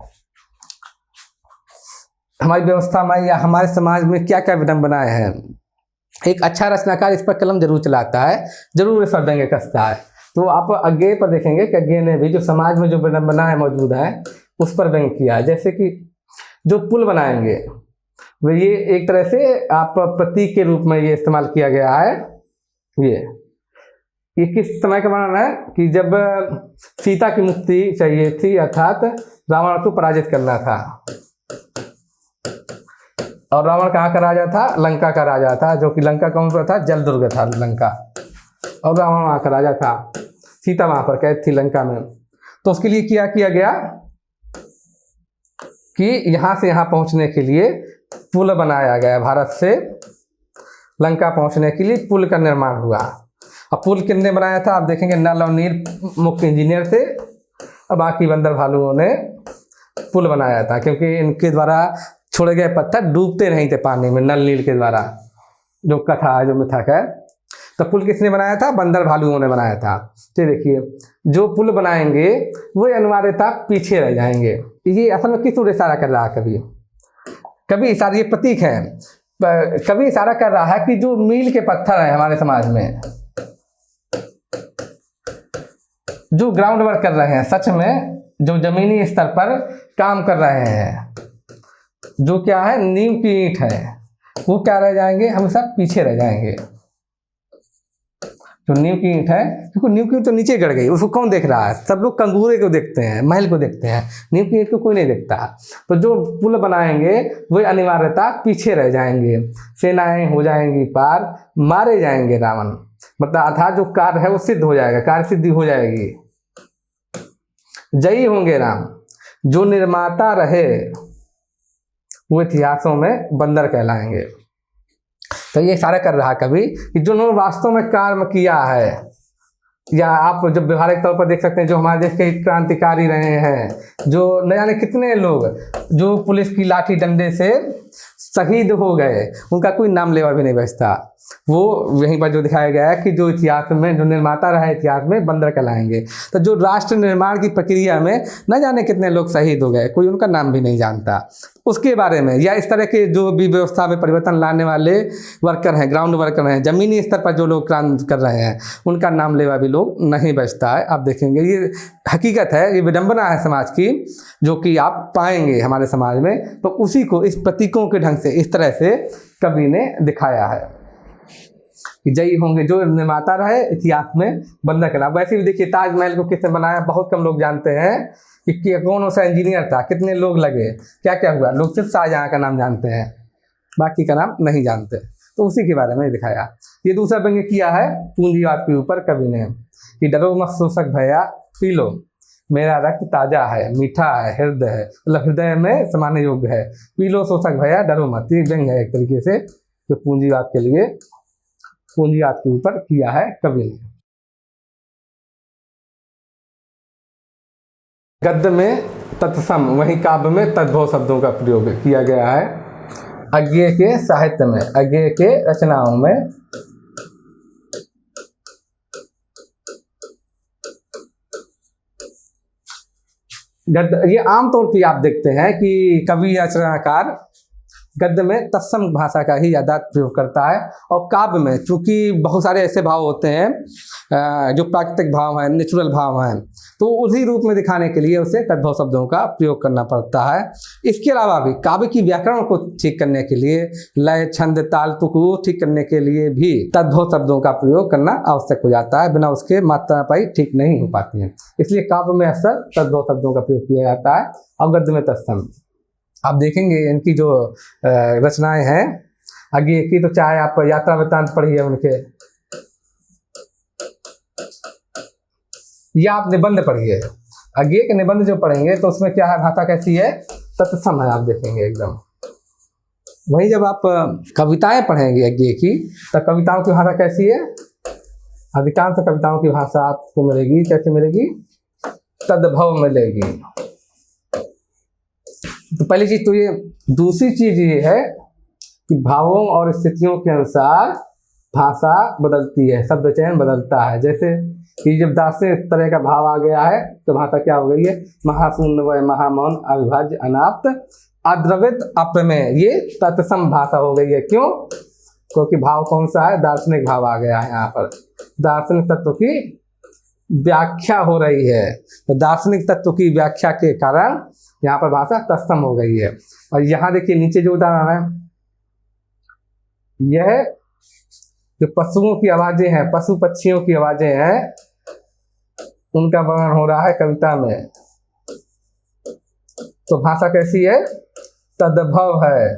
हमारी व्यवस्था में या हमारे समाज में क्या क्या विडंबनाएं हैं। एक अच्छा रचनाकार इस पर कलम जरूर चलाता है, जरूर इस पर व्यंग्य कसता है। तो आप अज्ञेय पर देखेंगे कि अज्ञेय ने भी जो समाज में जो विडंबनाएं मौजूद हैं उस पर व्यंग्य किया है। जैसे कि जो पुल बनाएंगे, वो ये एक तरह से आप प्रतीक के रूप में ये इस्तेमाल किया गया है। ये किस समय का वर्णन है कि जब सीता की मुक्ति चाहिए थी, अर्थात रावण को पराजित करना था। और रावण कहाँ का राजा था? लंका का राजा था, जो कि लंका कौन सा था? जल दुर्ग था लंका, और रावण वहाँ का राजा था। सीता वहाँ पर कैद थी लंका में। तो उसके लिए क्या किया गया कि यहाँ से यहाँ पहुँचने के लिए पुल बनाया गया। भारत से लंका पहुँचने के लिए पुल का निर्माण हुआ। अब पुल किसने बनाया था? आप देखेंगे नल और नील मुख्य इंजीनियर थे, और बाकी बंदर भालुओं ने पुल बनाया था, क्योंकि इनके द्वारा छोड़े गए पत्थर डूबते नहीं थे पानी में, नल नील के द्वारा, जो कथा है, जो मिथक है। तो पुल किसने बनाया था? बंदर भालुओं ने बनाया था। तो देखिए, जो पुल बनाएंगे वो अनिवार्यता पीछे रह जाएंगे। ये असल में किस ओर इशारा कर रहा है कवि? कभी इशारा, ये प्रतीक है, कभी इशारा कर रहा है कि जो मील के पत्थर है हमारे समाज में, जो ग्राउंड वर्क कर रहे हैं, सच में जो जमीनी स्तर पर काम कर रहे हैं, जो क्या है, नींव की ईंट है, वो क्या रह जाएंगे? हमेशा पीछे रह जाएंगे। जो नींव की ईंट है, क्योंकि नींव की ईंट तो नीचे गड़ गई, उसको कौन देख रहा है? सब लोग कंगूरे को देखते हैं, महल को देखते हैं, नींव की ईंट को कोई नहीं देखता। तो जो पुल बनाएंगे वो अनिवार्यता पीछे रह जाएंगे। सेनाएं हो जाएंगी पार, मारे जाएंगे रावण, मतलब अर्थात जो कार्य है वो सिद्ध हो जाएगा, कार्य सिद्धि हो जाएगी। जयी होंगे राम, जो निर्माता रहे वो इतिहासों में बंदर कहलाएंगे। तो ये इशारा कर रहा कभी कि जो उन्होंने वास्तव में कार्य किया है, या आप जब व्यवहारिक तौर पर देख सकते हैं, जो हमारे देश के क्रांतिकारी रहे हैं, जो न जाने कितने लोग जो पुलिस की लाठी डंडे से शहीद हो गए, उनका कोई नाम लेवा भी नहीं बचता। वो वहीं पर जो दिखाया गया है कि जो इतिहास में जो निर्माता रहा है, इतिहास में बंदर कहलाएंगे। तो जो राष्ट्र निर्माण की प्रक्रिया में न जाने कितने लोग शहीद हो गए, कोई उनका नाम भी नहीं जानता। उसके बारे में, या इस तरह के जो भी व्यवस्था में परिवर्तन लाने वाले वर्कर हैं, ग्राउंड वर्कर हैं, ज़मीनी स्तर पर जो लोग क्रांति कर रहे हैं, उनका नाम लेवा भी लोग नहीं बचता है। आप देखेंगे ये हकीकत है, ये विडंबना है समाज की, जो कि आप पाएंगे हमारे समाज में। तो उसी को इस प्रतीकों के ढंग से, इस तरह से कवि ने दिखाया है कि जयी होंगे जो निर्माता रहे, इतिहास में बंदर कहला। वैसे भी देखिए, ताजमहल को किसने बनाया बहुत कम लोग जानते हैं कि कौन सा इंजीनियर था, कितने लोग लगे, क्या क्या हुआ। लोग सिर्फ शाहजहाँ का नाम जानते हैं, बाकी का नाम नहीं जानते। तो उसी के बारे में दिखाया। ये दूसरा व्यंग्य किया है पूंजीवाद के ऊपर कवि ने कि डरो मत शोषक भैया, पी लो मेरा रक्त ताजा है, मीठा है, हृदय है, मतलब हृदय में समाने योग्य है, पी लो शोषक भैया, डरो मत। ये व्यंग्य है एक तरीके से जो पूंजीवाद के लिए, पूंजीवाद के ऊपर किया है कवि ने। गद्य में तत्सम, वहीं काव्य में तद्भव शब्दों का प्रयोग किया गया है। अज्ञेय के साहित्य में, अज्ञेय के रचनाओं में गद्य, ये आमतौर पर आप देखते हैं कि कवि या रचनाकार गद्य में तत्सम भाषा का ही ज़्यादा प्रयोग करता है, और काव्य में चूँकि बहुत सारे ऐसे भाव होते हैं जो प्राकृतिक भाव हैं, नेचुरल भाव हैं, तो उसी रूप में दिखाने के लिए उसे तद्भव शब्दों का प्रयोग करना पड़ता है। इसके अलावा भी काव्य की व्याकरण को ठीक करने के लिए, लय छंद ताल तुक को ठीक करने के लिए भी तद्भव शब्दों का प्रयोग करना आवश्यक हो जाता है, बिना उसके मात्रापाई ठीक नहीं हो पाती है। इसलिए काव्य में अक्सर तद्भव शब्दों का प्रयोग किया जाता है, और गद्य में तत्सम। आप देखेंगे इनकी जो रचनाएं हैं अज्ञेय की, तो चाहे आप यात्रा वृत्तांत पढ़िए उनके, या आप निबंध पढ़िए। अज्ञेय के निबंध जो पढ़ेंगे तो उसमें क्या है, भाषा कैसी है, तत्सम है, आप देखेंगे एकदम। वहीं जब आप कविताएं पढ़ेंगे अज्ञे की, तो कविताओं की भाषा कैसी है? अधिकांश कविताओं की भाषा आपको मिलेगी, कैसे मिलेगी? तद्भव मिलेगी। तो पहली चीज तो ये। दूसरी चीज ये है कि भावों और स्थितियों के अनुसार भाषा बदलती है, शब्द चयन बदलता है। जैसे कि जब दार्शनिक तरह का भाव आ गया है तो भाषा क्या हो गई है? महाशून्य व महामौन अविभाज्य अनाप्त अद्रवित अप्रमेय, ये तत्सम भाषा हो गई है। क्यों? क्योंकि भाव कौन सा है? दार्शनिक भाव आ गया है। यहाँ पर दार्शनिक तत्व की व्याख्या हो रही है, तो दार्शनिक तत्व की व्याख्या के कारण यहाँ पर भाषा तत्सम हो गई है। और यहाँ देखिए नीचे जो उदाहरण है, यह जो पशुओं की आवाजें हैं, पशु पक्षियों की आवाजें हैं, उनका वर्णन हो रहा है कविता में। तो भाषा कैसी है? तद्भव है।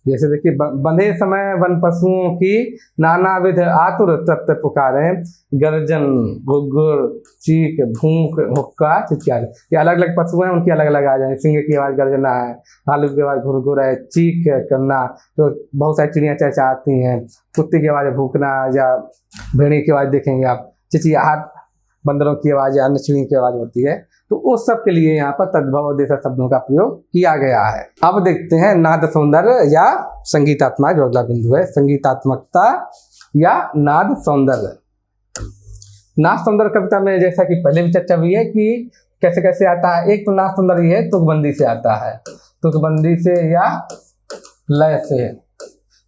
जैसे देखिए, बंधे समय वन पशुओं की नानाविध आतुर तत्व पुकारे, गर्जन, गुग्गुर, चीख, भूख, हुक्का, चित्कार। ये अलग अलग पशु हैं, उनकी अलग अलग आवाज है। सिंह की आवाज गर्जना है, भालू की आवाज घुरघुर है, चीख करना, तो बहुत सारी चिड़ियाँ चहचहाती हैं। कुत्ते की आवाज भूखना, या भेड़िए की आवाज देखेंगे आप, चिचियाहट, बंदरों की आवाज या अन्य चिड़ियों की आवाज होती है। तो उस सब के लिए यहाँ पर तद्भव जैसा शब्दों का प्रयोग किया गया है। अब देखते हैं नाद सौंदर्य या संगीतात्मक, जो अगला बिंदु है, संगीतात्मकता या नाद सौंदर्य। नाद सौंदर्य कविता में जैसा कि पहले भी चर्चा हुई है कि कैसे कैसे आता है। एक तो नाद सौंदर्य है तुकबंदी से आता है, तुकबंदी से या लय से,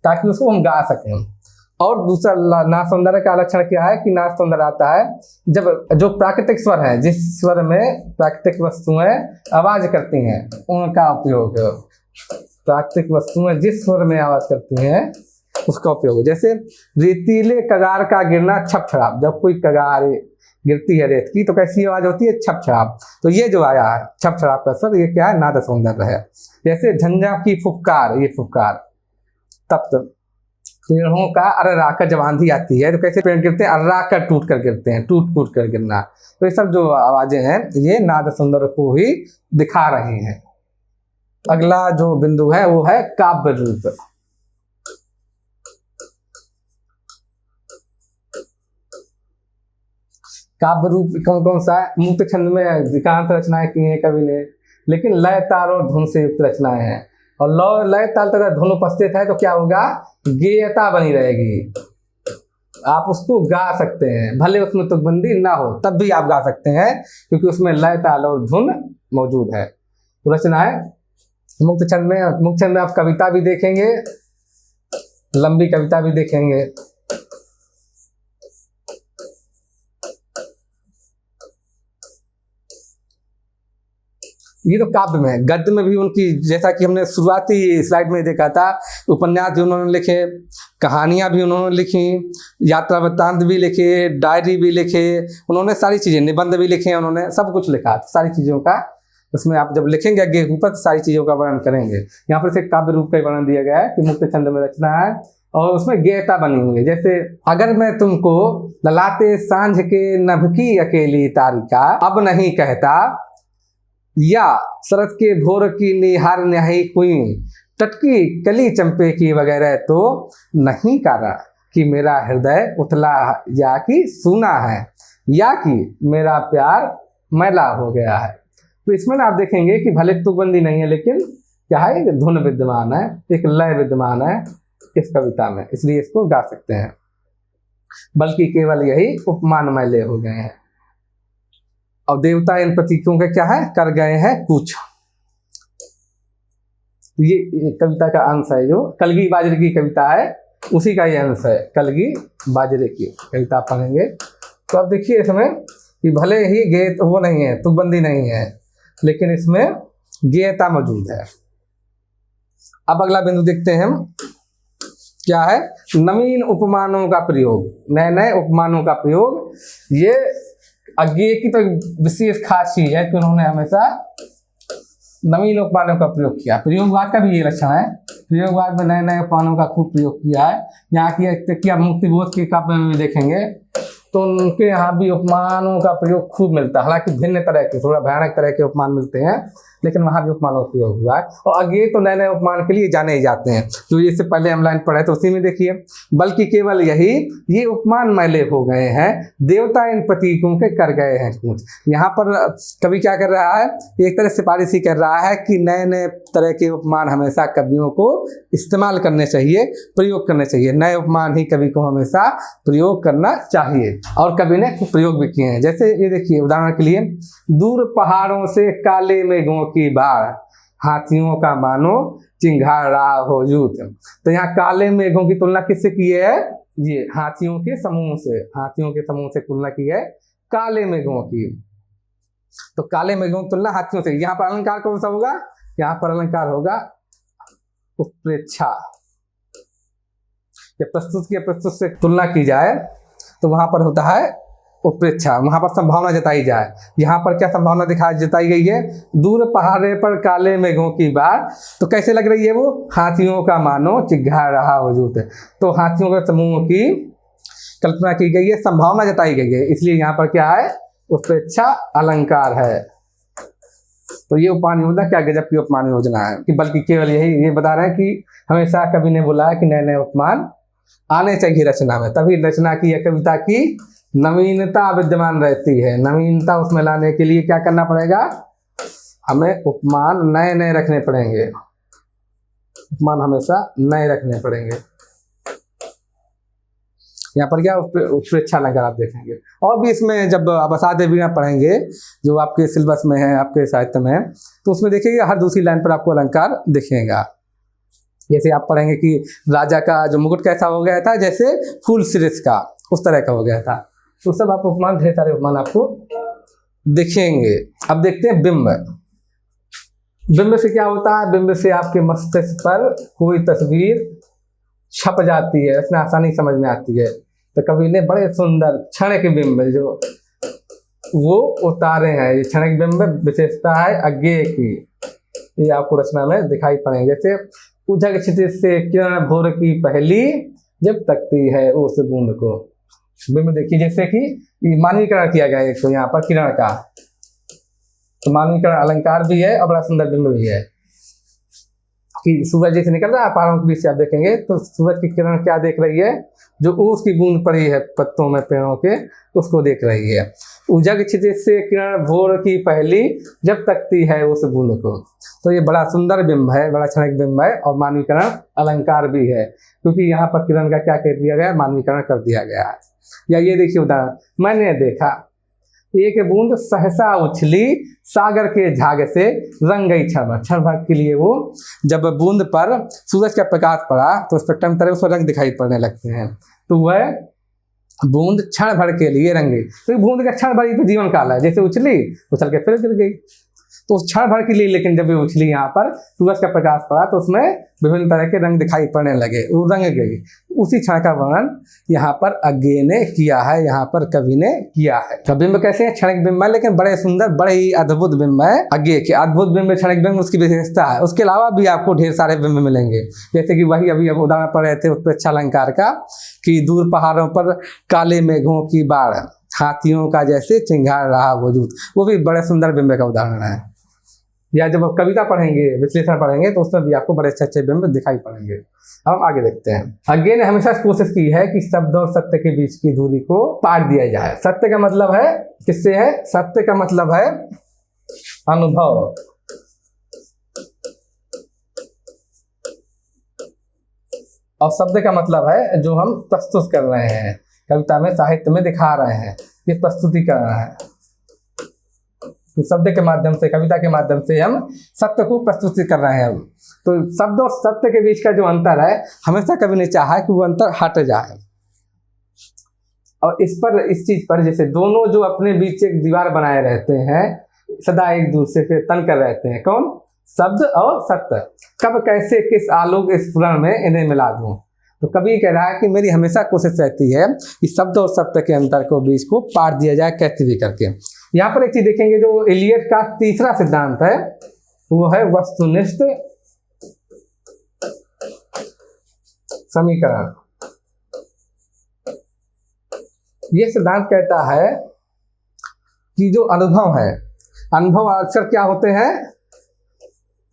ताकि उसको हम गा सकें। और दूसरा नाद सौंदर्य का लक्षण क्या है कि नाद सौंदर्य आता है जब जो प्राकृतिक स्वर है, जिस स्वर में प्राकृतिक वस्तुएं आवाज करती हैं, उनका उपयोग। प्राकृतिक वस्तुएं जिस स्वर में आवाज करती हैं उसका उपयोग। जैसे रेतीले कगार का गिरना छप छड़ाप, जब कोई कगार गिरती है रेत की तो कैसी आवाज होती है? छप छड़ाप। तो ये जो आया है छप छड़ाप का स्वर, ये क्या है? नाद सौंदर्य है। जैसे झंझा की फुफकार, ये फुफकार। तप्त पेड़ों का अर्रा कर जब आंधी आती है तो कैसे पेड़ गिरते हैं? अर्रा कर टूट कर गिरते हैं, टूट टूट कर गिरना। तो ये सब जो आवाजें हैं ये नाद सौंदर्य को ही दिखा रही हैं। अगला जो बिंदु है वो है काव्य रूप। काव्य रूप कौन कौन सा है? मुक्त छंद में अधिकांश रचनाएं की हैं कवि ने, लेकिन लय ताल और धुन से युक्त रचनाएं हैं। और लय ताल तथा धुन उपस्थित है तो क्या होगा? गेयता बनी रहेगी। आप उसको गा सकते हैं, भले उसमें तुकबंदी ना हो तब भी आप गा सकते हैं, क्योंकि उसमें लय ताल और धुन मौजूद है। तो रचना है मुक्त छंद में। मुक्त छंद में आप कविता भी देखेंगे, लंबी कविता भी देखेंगे। ये तो काव्य में है। गद्य में भी उनकी, जैसा कि हमने शुरुआती स्लाइड में देखा था, उपन्यास भी उन्होंने लिखे, कहानियाँ भी उन्होंने लिखी, यात्रा वृत्तांत भी लिखे, डायरी भी लिखे, उन्होंने सारी चीज़ें, निबंध भी लिखे, उन्होंने सब कुछ लिखा। सारी चीज़ों का उसमें आप जब लिखेंगे आगे ऊपर तो सारी चीज़ों का वर्णन करेंगे। यहाँ पर सिर्फ काव्य रूप का ही वर्णन दिया गया है कि मुक्त छंद में रचना है और उसमें गेयता बनी हुई है। जैसे अगर मैं तुमको ललाटे सांझ के नभकी अकेली तारिका अब नहीं कहता, या शरद के भोर की निहार न्याही कुई टटकी कली चंपे की वगैरह, तो नहीं कारण कि मेरा हृदय उथला या कि सूना है, या कि मेरा प्यार मैला हो गया है। तो इसमें आप देखेंगे कि भले तुकबंदी नहीं है, लेकिन क्या है? एक धुन विद्यमान है, एक लय विद्यमान है इस कविता में, इसलिए इसको गा सकते हैं। बल्कि केवल यही उपमान मैले हो गए हैं। और देवता इन प्रतीकों के क्या है? कर गए हैं कुछ। ये कविता का अंश है, जो कलगी बाजरे की कविता है उसी का ये अंश है। कलगी बाजरे की कविता पढ़ेंगे तो अब देखिए इसमें कि भले ही गेय वो नहीं है, तुकबंदी नहीं है, लेकिन इसमें गेयता मौजूद है। अब अगला बिंदु देखते हैं हम, क्या है? नवीन उपमानों का प्रयोग, नए नए उपमानों का प्रयोग। ये अज्ञेय की तो विशेष खास चीज है कि उन्होंने हमेशा नवीन उपमानों का प्रयोग किया। प्रयोगवाद का भी ये लक्षण है, प्रयोगवाद में नए नए उपमानों का खूब प्रयोग किया है। यहाँ की आप मुक्तिबोध के काव्य में देखेंगे तो उनके यहाँ भी उपमानों का प्रयोग खूब मिलता है, हालांकि भिन्न तरह के, थोड़ा भयानक तरह के उपमान मिलते हैं, लेकिन वहाँ भी उपमानों का प्रयोग हुआ है। और अज्ञेय तो नए नए उपमान के लिए जाने ही जाते हैं, तो इससे पहले हम लाइन पढ़े तो उसी में देखिए, बल्कि केवल यही ये उपमान मैले हो गए हैं, देवता इन प्रतीकों के कर गए हैं कुछ। यहाँ पर कवि क्या कर रहा है, एक तरह सिफारिश ही कर रहा है कि नए नए तरह के उपमान हमेशा कवियों को इस्तेमाल करने चाहिए, प्रयोग करने चाहिए, नए उपमान ही कवि को हमेशा प्रयोग करना चाहिए। और कवि ने प्रयोग भी किए हैं, जैसे ये देखिए उदाहरण के लिए, दूर पहाड़ों से काले मेघों की बाढ़, हाथियों का मानो चिंगार रहा हो यूथ। तो यहाँ काले मेघों की तुलना किससे की है, ये हाथियों के समूह से, हाथियों के समूह से तुलना की है काले मेघों की। तो काले मेघों की तुलना हाथियों से। यहाँ पर अलंकार कौन सा होगा, यहाँ पर अलंकार होगा उत्प्रेक्षा। जब प्रस्तुत की प्रस्तुत से तुलना की जाए तो वहां पर होता है उत्प्रेक्षा, वहां पर संभावना जताई जाए। यहाँ पर क्या संभावना जताई गई है, दूर पहाड़े पर काले मेघों की बाढ़, तो कैसे लग रही है वो, हाथियों का मानो चिघा रहा वजूद है। तो हाथियों के समूह की कल्पना की गई है, संभावना जताई गई है, इसलिए यहाँ पर क्या है, उत्प्रेक्षा अलंकार है। तो ये उपमान योजना क्या गजब की उपमान योजना है, कि बल्कि केवल यही ये बता रहे हैं कि हमेशा कवि ने बोला है कि नए नए उपमान आने चाहिए रचना में, तभी रचना की या कविता की नवीनता विद्यमान रहती है। नवीनता उसमें लाने के लिए क्या करना पड़ेगा, हमें उपमान नए नए रखने पड़ेंगे, उपमान हमेशा नए रखने पड़ेंगे। यहाँ पर क्या उत्प्रेक्षा अलंकार आप देखेंगे। और भी इसमें जब आप असाध्य वीणा पढ़ेंगे जो आपके सिलेबस में है, आपके साहित्य में है, तो उसमें देखिएगा हर दूसरी लाइन पर आपको अलंकार दिखेगा। जैसे आप पढ़ेंगे कि राजा का जो मुकुट कैसा हो गया था, जैसे फूल सिरिस का, उस तरह का हो गया था। तो सब आप उपमान, ढेर सारे उपमान आपको दिखेंगे। अब देखते हैं बिंब। बिंब से क्या होता है, बिंब से आपके मस्तिष्क पर कोई तस्वीर छप जाती है, उसमें आसानी समझ में आती है। तो कवि ने बड़े सुंदर क्षणिक बिंब जो वो उतारे हैं। ये क्षणिक बिंब विशेषता है अज्ञेय की, ये आपको रचना में दिखाई पड़ेंगे। जैसे उजग क्षितिज से किरण भोर की पहली, जब तकती है उस बूंद को। बिंब देखिए, जैसे कि मानवीकरण किया गया है एक तो यहाँ पर किरण का, तो मानवीकरण अलंकार भी है और बड़ा सुंदर बिंब भी है कि सूरज जैसे निकल रहा है पहाड़ों के बीच से, आप देखेंगे तो सूरज की किरण क्या देख रही है, जो ओस की बूंद पड़ी है पत्तों में पेड़ों के, उसको देख रही है। उजग क्षितिज से किरण भोर की पहली, जब तकती है उस बूंद को। तो ये बड़ा सुंदर बिंब है, बड़ा क्षणिक बिंब है और मानवीकरण अलंकार भी है, क्योंकि यहाँ पर किरण का क्या कर दिया गया है, मानवीकरण कर दिया गया है। या ये देखिए उदाहरण, मैंने देखा एक बूंद सहसा उछली सागर के झाग से, रंग गई क्षण भर। क्षण भर के लिए वो जब बूंद पर सूरज का प्रकाश पड़ा तो स्पेक्ट्रम तरह उसको रंग दिखाई पड़ने लगते हैं, तो वह बूंद क्षण भर के लिए रंग गई। तो बूंद का क्षण भर ही तो जीवन काल है, जैसे उछली उछल के फिर गिर गई, तो उस क्षण भर के लिए। लेकिन जब ये उछली यहाँ पर सूरज का प्रकाश पड़ा तो उसमें विभिन्न तरह के रंग दिखाई पड़ने लगे, वो रंग गई। उसी क्षण का वर्णन यहाँ पर अज्ञेय ने किया है, यहाँ पर कवि ने किया है। तो बिंब कैसे है, क्षणिक बिंब है, लेकिन बड़े सुंदर, बड़े ही अद्भुत बिंब है अज्ञेय के। अद्भुत बिंब, क्षणिक बिंब उसकी विशेषता है। उसके अलावा भी आपको ढेर सारे बिंब मिलेंगे, जैसे कि वही अभी उदाहरण पढ़ रहे थे उत्प्रेक्षा अलंकार का, कि दूर पहाड़ों पर काले मेघों की बाढ़, हाथियों का जैसे चिंगार रहा वजूद, वो भी बड़े सुंदर बिंब का उदाहरण है। या जब आप कविता पढ़ेंगे, विश्लेषण पढ़ेंगे, तो उसमें भी आपको बड़े अच्छे अच्छे बिंब दिखाई पड़ेंगे। अब आगे देखते हैं। अज्ञेय ने हमेशा कोशिश की है कि शब्द और सत्य के बीच की दूरी को पार दिया जाए। सत्य का मतलब है किससे है, सत्य का मतलब है अनुभव, और शब्द का मतलब है जो हम प्रस्तुत कर रहे हैं, कविता में, साहित्य में दिखा रहे हैं, ये प्रस्तुतिकरण है। तो शब्द के माध्यम से, कविता के माध्यम से हम सत्य को प्रस्तुत कर रहे हैं। तो शब्द और सत्य के बीच का जो अंतर है, हमेशा कवि ने चाहा कि वो अंतर हट जाए। और इस चीज पर जैसे दोनों जो अपने बीच एक दीवार बनाए रहते हैं, सदा एक दूसरे से तन कर रहते हैं, कौन, शब्द और सत्य। कब कैसे किस आलोक स्फुरण में इन्हें मिला दूं। तो कवि कह रहा है कि मेरी हमेशा कोशिश रहती है कि शब्द और सत्य के अंतर को, बीच को पार दिया जाए कैसे भी करके। यहाँ पर एक चीज देखेंगे, जो एलियट का तीसरा सिद्धांत है वो है वस्तुनिष्ठ समीकरण। ये सिद्धांत कहता है कि जो अनुभव है, अनुभव अक्सर क्या होते हैं,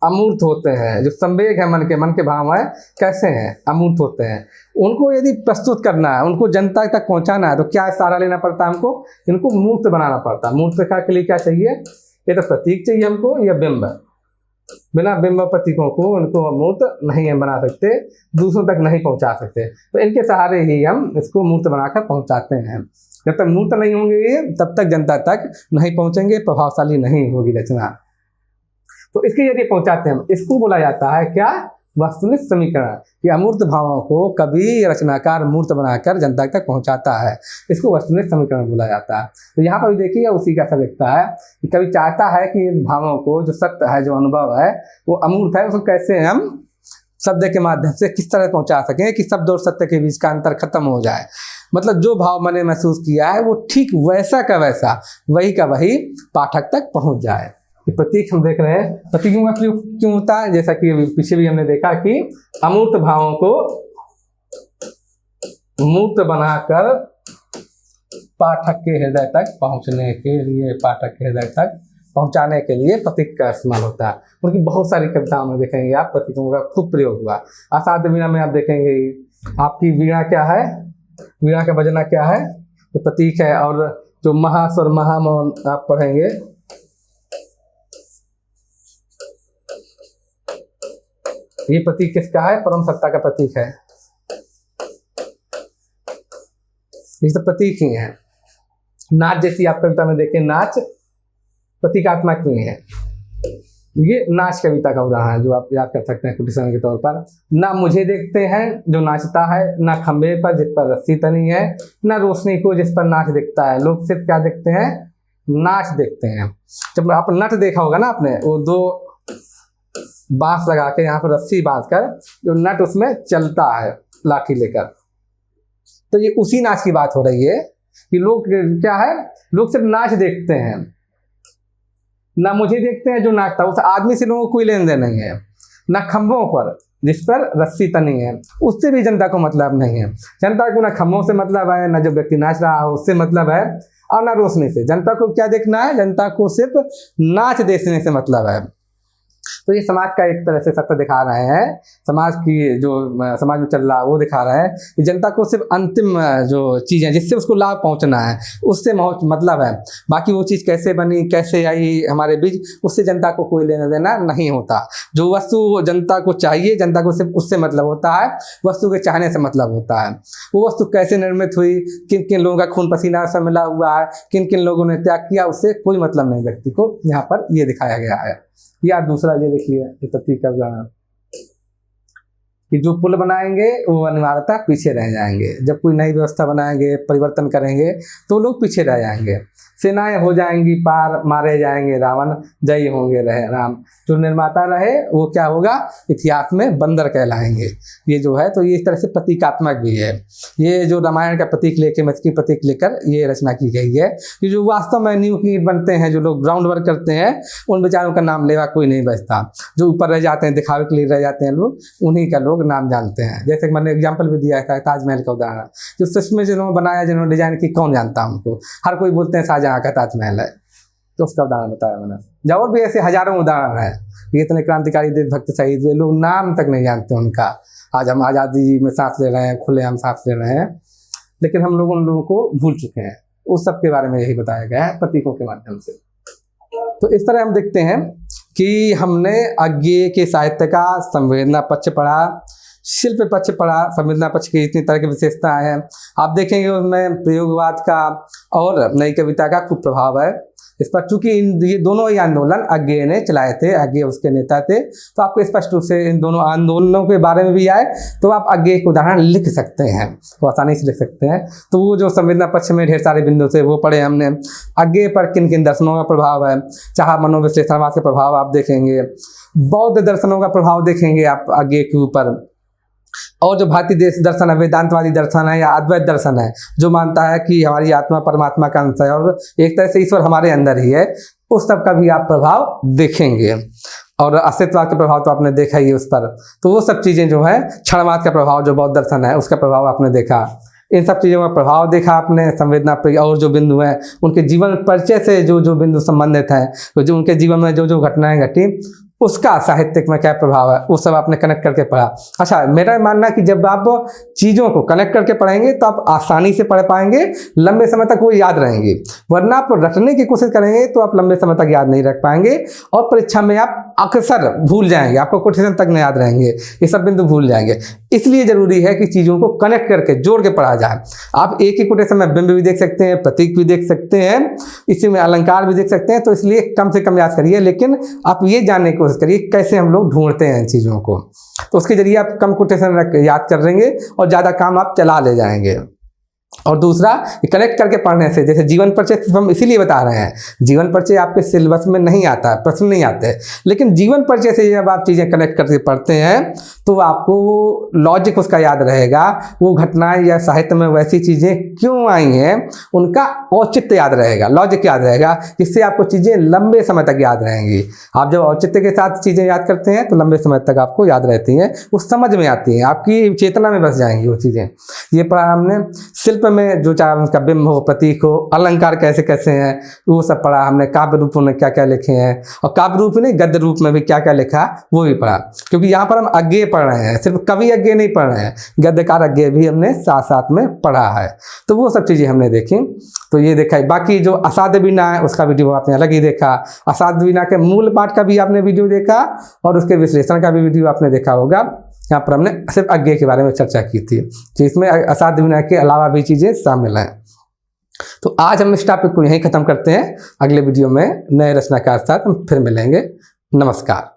अमूर्त होते हैं। जो संवेग है मन के भाव है, कैसे हैं, अमूर्त होते हैं। उनको यदि प्रस्तुत करना है, उनको जनता तक पहुंचाना है, तो क्या सहारा लेना पड़ता है हमको, इनको मूर्त बनाना पड़ता है। मूर्त के लिए क्या चाहिए, ये तो प्रतीक चाहिए हमको, या बिंब। बिना बिंब प्रतीकों को उनको मूर्त नहीं हम बना सकते, दूसरों तक नहीं पहुंचा सकते। तो इनके सहारे ही हम इसको मूर्त बनाकर पहुंचाते हैं। जब तक मूर्त नहीं होंगे ये, तब तक जनता तक नहीं पहुंचेंगे, प्रभावशाली नहीं होगी रचना। तो इसके यदि पहुंचाते हैं, इसको बोला जाता है क्या, वस्तुनिष्ठ समीकरण। कि अमूर्त भावों को कभी रचनाकार मूर्त बनाकर जनता तक पहुंचाता है, इसको वस्तुनिष्ठ समीकरण बोला जाता है। तो यहाँ पर भी देखिए उसी का सब लिखता है कि कभी चाहता है कि इन भावों को, जो सत्य है, जो अनुभव है, वो अमूर्त है, उसको कैसे हम शब्द के माध्यम से किस तरह पहुंचा सकें कि शब्द और सत्य के बीच का अंतर खत्म हो जाए। मतलब जो भाव मैंने महसूस किया है वो ठीक वैसा का वैसा, वही का वही पाठक तक पहुंच जाए। प्रतीक हम देख रहे हैं, प्रतीकों का प्रयोग क्यों होता है, जैसा कि पीछे भी हमने देखा कि अमूर्त भावों को मूर्त बनाकर पाठक के हृदय तक पहुंचने के लिए, पाठक के हृदय तक पहुंचाने के लिए प्रतीक का इस्तेमाल होता है। उनकी बहुत सारी कविताओं में देखेंगे आप प्रतीकों का खूब प्रयोग हुआ। असाध्य वीणा में आप देखेंगे, आपकी वीणा क्या है, वीणा का बजना क्या है, तो प्रतीक है। और जो महास्वर महामौन आप पढ़ेंगे, ये प्रतीक किसका है, परम सत्ता का प्रतीक है। ये सब प्रतीक ही है। नाच जैसी आप कविता में देखें, नाच प्रतीकात्मक नहीं है। ये नाच कविता का उदाहरण है जो आप याद कर सकते हैं कोटेशन के तौर पर। ना मुझे देखते हैं जो नाचता है, ना खंबे पर जिस पर रस्सी तनी है, ना रोशनी को जिस पर नाच दिखता है। लोग सिर्फ क्या देखते हैं, नाच देखते हैं। जब आप नट देखा होगा ना आपने, वो दो बांस लगा के यहाँ पर रस्सी बांध कर जो नट उसमें चलता है लाठी लेकर, तो ये उसी नाच की बात हो रही है कि लोग क्या है, लोग सिर्फ नाच देखते हैं, ना मुझे देखते हैं जो नाचता, उस आदमी से लोगों को कोई लेन देन नहीं है। ना खंभों पर जिस पर रस्सी तनी है, उससे भी जनता को मतलब नहीं है। जनता को ना खंभों से मतलब है, ना जो व्यक्ति नाच रहा है उससे मतलब है, और ना रोशनी से। जनता को क्या देखना है, जनता को सिर्फ नाच देखने से मतलब है। तो ये समाज का एक तरह से सत्य दिखा रहे हैं, समाज की जो समाज में चल रहा है वो दिखा रहे हैं कि जनता को सिर्फ अंतिम जो चीज़ है जिससे उसको लाभ पहुंचना है उससे मतलब है। बाकी वो चीज़ कैसे बनी, कैसे आई हमारे बीच, उससे जनता को कोई लेना देना नहीं होता। जो वस्तु जनता को चाहिए, जनता को सिर्फ उससे मतलब होता है, वस्तु के चाहने से मतलब होता है। वो वस्तु कैसे निर्मित हुई, किन किन लोगों का खून पसीना से मिला हुआ है, किन किन लोगों ने त्याग किया, उससे कोई मतलब नहीं व्यक्ति को। यहाँ पर ये दिखाया गया है। या दूसरा ये देखिए, ये प्रतीक का उदाहरण कि जो पुल बनाएंगे वो अनिवार्यता पीछे रह जाएंगे। जब कोई नई व्यवस्था बनाएंगे, परिवर्तन करेंगे, तो लोग पीछे रह जाएंगे। सेनाएं हो जाएंगी पार, मारे जाएंगे रावण, जय होंगे रहे राम। जो निर्माता रहे वो क्या होगा, इतिहास में बंदर कहलाएंगे। ये जो है, तो ये इस तरह से प्रतीकात्मक भी है। ये जो रामायण का प्रतीक लेके, मत की प्रतीक लेकर ये रचना की गई है कि जो वास्तव में न्यू की बनते हैं, जो लोग ग्राउंड वर्क करते हैं, उन बेचारों का नाम लेवा कोई नहीं बचता। जो ऊपर रह जाते हैं, दिखावे के लिए रह जाते हैं लोग, उन्हीं का लोग नाम जानते हैं। जैसे कि मैंने एग्जाम्पल भी दिया था ताजमहल का उदाहरण, जो सच में जिन्होंने बनाया, जिन्होंने डिजाइन की, कौन जानता है उनको। हर कोई बोलते हैं शाहजहां का ताजमहल है, तो उसका उदाहरण बताया मैंने। और भी ऐसे हजारों उदाहरण है। ये इतने क्रांतिकारी देशभक्त शहीद हुए, लोग नाम तक नहीं जानते उनका। आज हम आज़ादी में सांस ले रहे हैं, खुलेआम सांस ले रहे हैं, लेकिन हम लोग उन लोगों को भूल चुके हैं। उस सब के बारे में यही बताया गया है प्रतीकों के माध्यम से। तो इस तरह हम देखते हैं कि हमने अज्ञेय के साहित्य का संवेदना पक्ष पढ़ा, शिल्प पक्ष पढ़ा। संवेदना पक्ष की इतनी तरह की विशेषताएं हैं, आप देखेंगे उसमें प्रयोगवाद का और नई कविता का खूब प्रभाव है इस पर। चूंकि ये दोनों ही आंदोलन अज्ञेय ने चलाए थे, अज्ञेय उसके नेता थे, तो आपको स्पष्ट रूप से इन दोनों आंदोलनों के बारे में भी आए तो आप अज्ञेय के उदाहरण लिख सकते हैं, वो आसानी से लिख सकते हैं। तो वो जो संवेदना पक्ष में ढेर सारे बिंदु थे वो पढ़े हमने। अज्ञेय पर किन किन दर्शनों का प्रभाव है, चाहे मनोविश्लेषणवाद का प्रभाव आप देखेंगे, बौद्ध दर्शनों का प्रभाव देखेंगे आप अज्ञेय के ऊपर, और जो भारतीय देश दर्शन है, वेदांतवादी दर्शन है या अद्वैत दर्शन है, जो मानता है कि हमारी आत्मा परमात्मा का अंश है और एक तरह से ईश्वर हमारे अंदर ही है, उस सब का भी आप प्रभाव देखेंगे। और अस्तित्ववाद का प्रभाव तो आपने देखा ही उस पर। तो वो सब चीज़ें जो है, क्षणवाद का प्रभाव जो बौद्ध दर्शन है उसका प्रभाव आपने देखा। इन सब चीज़ों का प्रभाव देखा आपने, संवेदना पे और जो बिंदु हैं उनके जीवन परिचय से जो जो बिंदु संबंधित हैं, तो जो उनके जीवन में जो जो घटनाएं घटी उसका साहित्यिक में क्या प्रभाव है, वो सब आपने कनेक्ट करके पढ़ा। अच्छा, मेरा मानना है कि जब आप चीज़ों को कनेक्ट करके पढ़ेंगे तो आप आसानी से पढ़ पाएंगे, लंबे समय तक वो याद रहेंगे। वरना आप रटने की कोशिश करेंगे तो आप लंबे समय तक याद नहीं रख पाएंगे और परीक्षा में आप अक्सर भूल जाएंगे, आपको कोटेशन तक नहीं याद रहेंगे, ये सब बिंदु भूल जाएंगे। इसलिए जरूरी है कि चीज़ों को कनेक्ट करके जोड़ के पढ़ा जाए। आप एक ही कोटेशन में बिंब भी देख सकते हैं, प्रतीक भी देख सकते हैं, इसी में अलंकार भी देख सकते हैं, तो इसलिए कम से कम याद करिए। लेकिन आप ये जानने की कोशिश करिए कैसे हम लोग ढूंढते हैं इन चीज़ों को, तो उसके जरिए आप कम कोटेशन याद कर लेंगे और ज़्यादा काम आप चला ले जाएंगे। और दूसरा, कनेक्ट करके पढ़ने से, जैसे जीवन परिचय हम इसीलिए बता रहे हैं, जीवन परिचय आपके सिलेबस में नहीं आता है, प्रश्न नहीं आते, लेकिन जीवन परिचय से जब आप चीज़ें कनेक्ट करके पढ़ते हैं तो आपको वो लॉजिक उसका याद रहेगा, वो घटनाएं या साहित्य में वैसी चीज़ें क्यों आई हैं उनका औचित्य याद रहेगा, लॉजिक याद रहेगा, जिससे आपको चीज़ें लंबे समय तक याद रहेंगी। आप जब औचित्य के साथ चीज़ें याद करते हैं तो लंबे समय तक आपको याद रहती हैं, वो समझ में आती हैं, आपकी चेतना में बस जाएंगी वो चीज़ें। ये पढ़ा हमने। शिल्प में जो चाहे उनका बिंब हो, प्रतीक हो, अलंकार कैसे कैसे हैं वो सब पढ़ा हमने। काव्य रूपों में क्या क्या लिखे हैं, और काव्य रूप में गद्य रूप में भी क्या क्या लिखा वो भी पढ़ा, क्योंकि यहाँ पर हम अज्ञेय पढ़ रहे हैं, सिर्फ कवि अज्ञेय नहीं पढ़ रहे हैं, गद्यकार अज्ञेय भी हमने साथ साथ में पढ़ा है। तो वो सब चीज़ें हमने देखी। तो ये देखा है। बाकी जो असाध्य वीणा है उसका वीडियो आपने अलग ही देखा, असाध्य वीणा के मूल पाठ का भी आपने वीडियो देखा और उसके विश्लेषण का भी वीडियो आपने देखा होगा। यहाँ पर हमने सिर्फ अज्ञेय के बारे में चर्चा की थी, तो इसमें असाध्य वीणा के अलावा भी चीज़ें शामिल हैं। तो आज हम इस टॉपिक को यहीं ख़त्म करते हैं। अगले वीडियो में नए रचनाकार के साथ हम फिर मिलेंगे। नमस्कार।